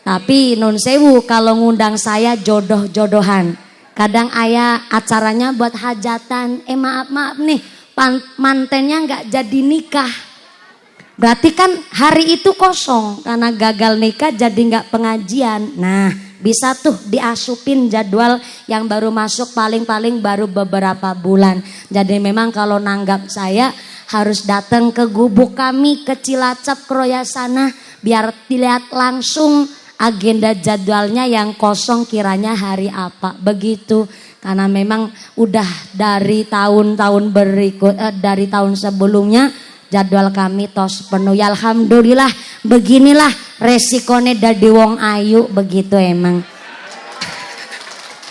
Tapi nun sewu kalau ngundang saya jodoh-jodohan. Kadang ayah acaranya buat hajatan. Maaf nih mantennya nggak jadi nikah. Berarti kan hari itu kosong karena gagal nikah jadi nggak pengajian. Nah bisa tuh diasupin jadwal yang baru masuk paling-paling baru beberapa bulan. Jadi memang kalau nanggap saya harus datang ke gubuk kami ke Cilacap Kroyasana biar dilihat langsung agenda jadwalnya yang kosong kiranya hari apa begitu. Karena memang udah dari tahun-tahun dari tahun sebelumnya jadwal kami tos penuh. Ya alhamdulillah beginilah resikonya dadi wong ayu begitu emang.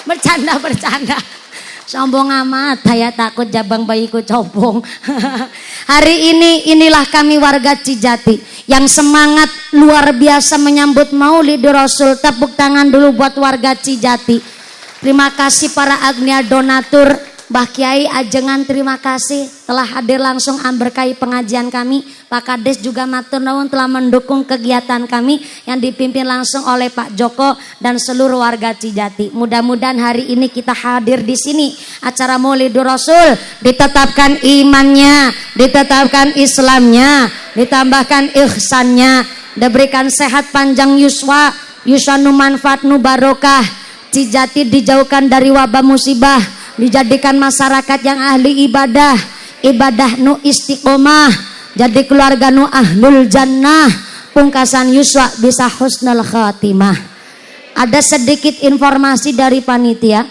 Bercanda. Sombong amat, saya takut jabang bayiku copong. Hari inilah kami warga Cijati yang semangat luar biasa menyambut Maulid Rasul. Tepuk tangan dulu buat warga Cijati. Terima kasih para agnia donatur. Mbah Kiai Ajengan terima kasih telah hadir langsung memberkahi pengajian kami. Pak Kades juga matur nuwun telah mendukung kegiatan kami yang dipimpin langsung oleh Pak Joko dan seluruh warga Cijati. Mudah-mudahan hari ini kita hadir di sini acara Maulidur Rasul ditetapkan imannya, ditetapkan Islamnya, ditambahkan ihsannya, diberikan sehat panjang yuswa, yusanu manfaat nu barokah. Cijati dijauhkan dari wabah musibah, dijadikan masyarakat yang ahli ibadah, ibadah nu istiqomah, jadi keluarga nu ahlul jannah, pungkasan yuswa bisa husnul khatimah. Ada sedikit informasi dari panitia,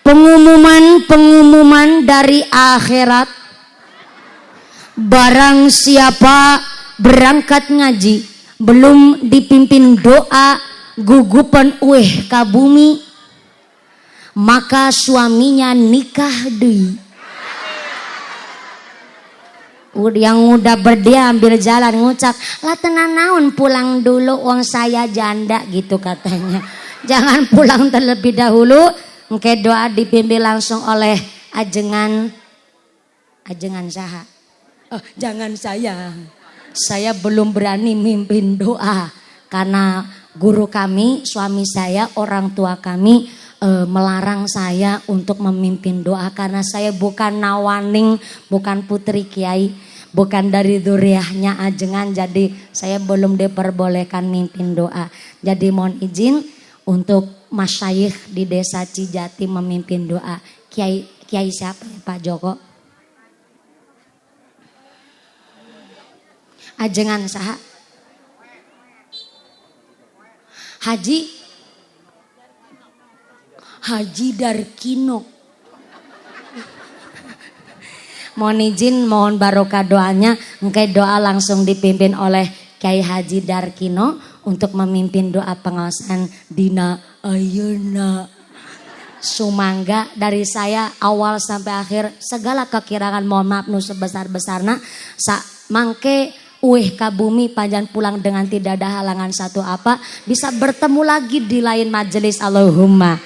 pengumuman dari akhirat. Barang siapa berangkat ngaji belum dipimpin doa gugupan ka bumi, maka suaminya nikah deui. Yang udah berdia ambil jalan ngucap, lah tenan naon pulang dulu uang saya janda gitu katanya. Jangan pulang terlebih dahulu. Engke doa dipimpin langsung oleh ajengan saha. Oh, jangan saya belum berani mimpin doa karena guru kami, suami saya, orang tua kami melarang saya untuk memimpin doa karena saya bukan nawaning, bukan putri kiai, bukan dari dzurriahnya Ajengan, jadi saya belum diperbolehkan mimpin doa. Jadi mohon izin untuk masyayikh di desa Cijati memimpin doa. Kiai siapa ya, Pak Joko? Ajengan saha? Haji Darkino. Mohon izin, mohon barokah doanya. Engke doa langsung dipimpin oleh Kiai Haji Darkino untuk memimpin doa pengawasan dina ayeuna. Sumangga dari saya awal sampai akhir segala kekirangan mohon maaf nu sebesar-besarna. Mangke ka bumi panjang pulang dengan tidak ada halangan satu apa, bisa bertemu lagi di lain majelis. Allahumma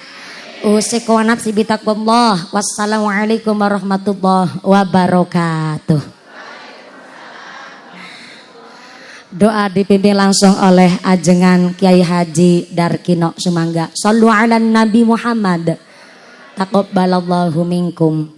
usiku wa nafsi bitaqwallah. Wassalamualaikum warahmatullahi wabarakatuh. Doa dipimpin langsung oleh Ajengan Kiai Haji Darkino Sumangga. Shallu ala Nabi Muhammad. Taqabbalallahu minkum.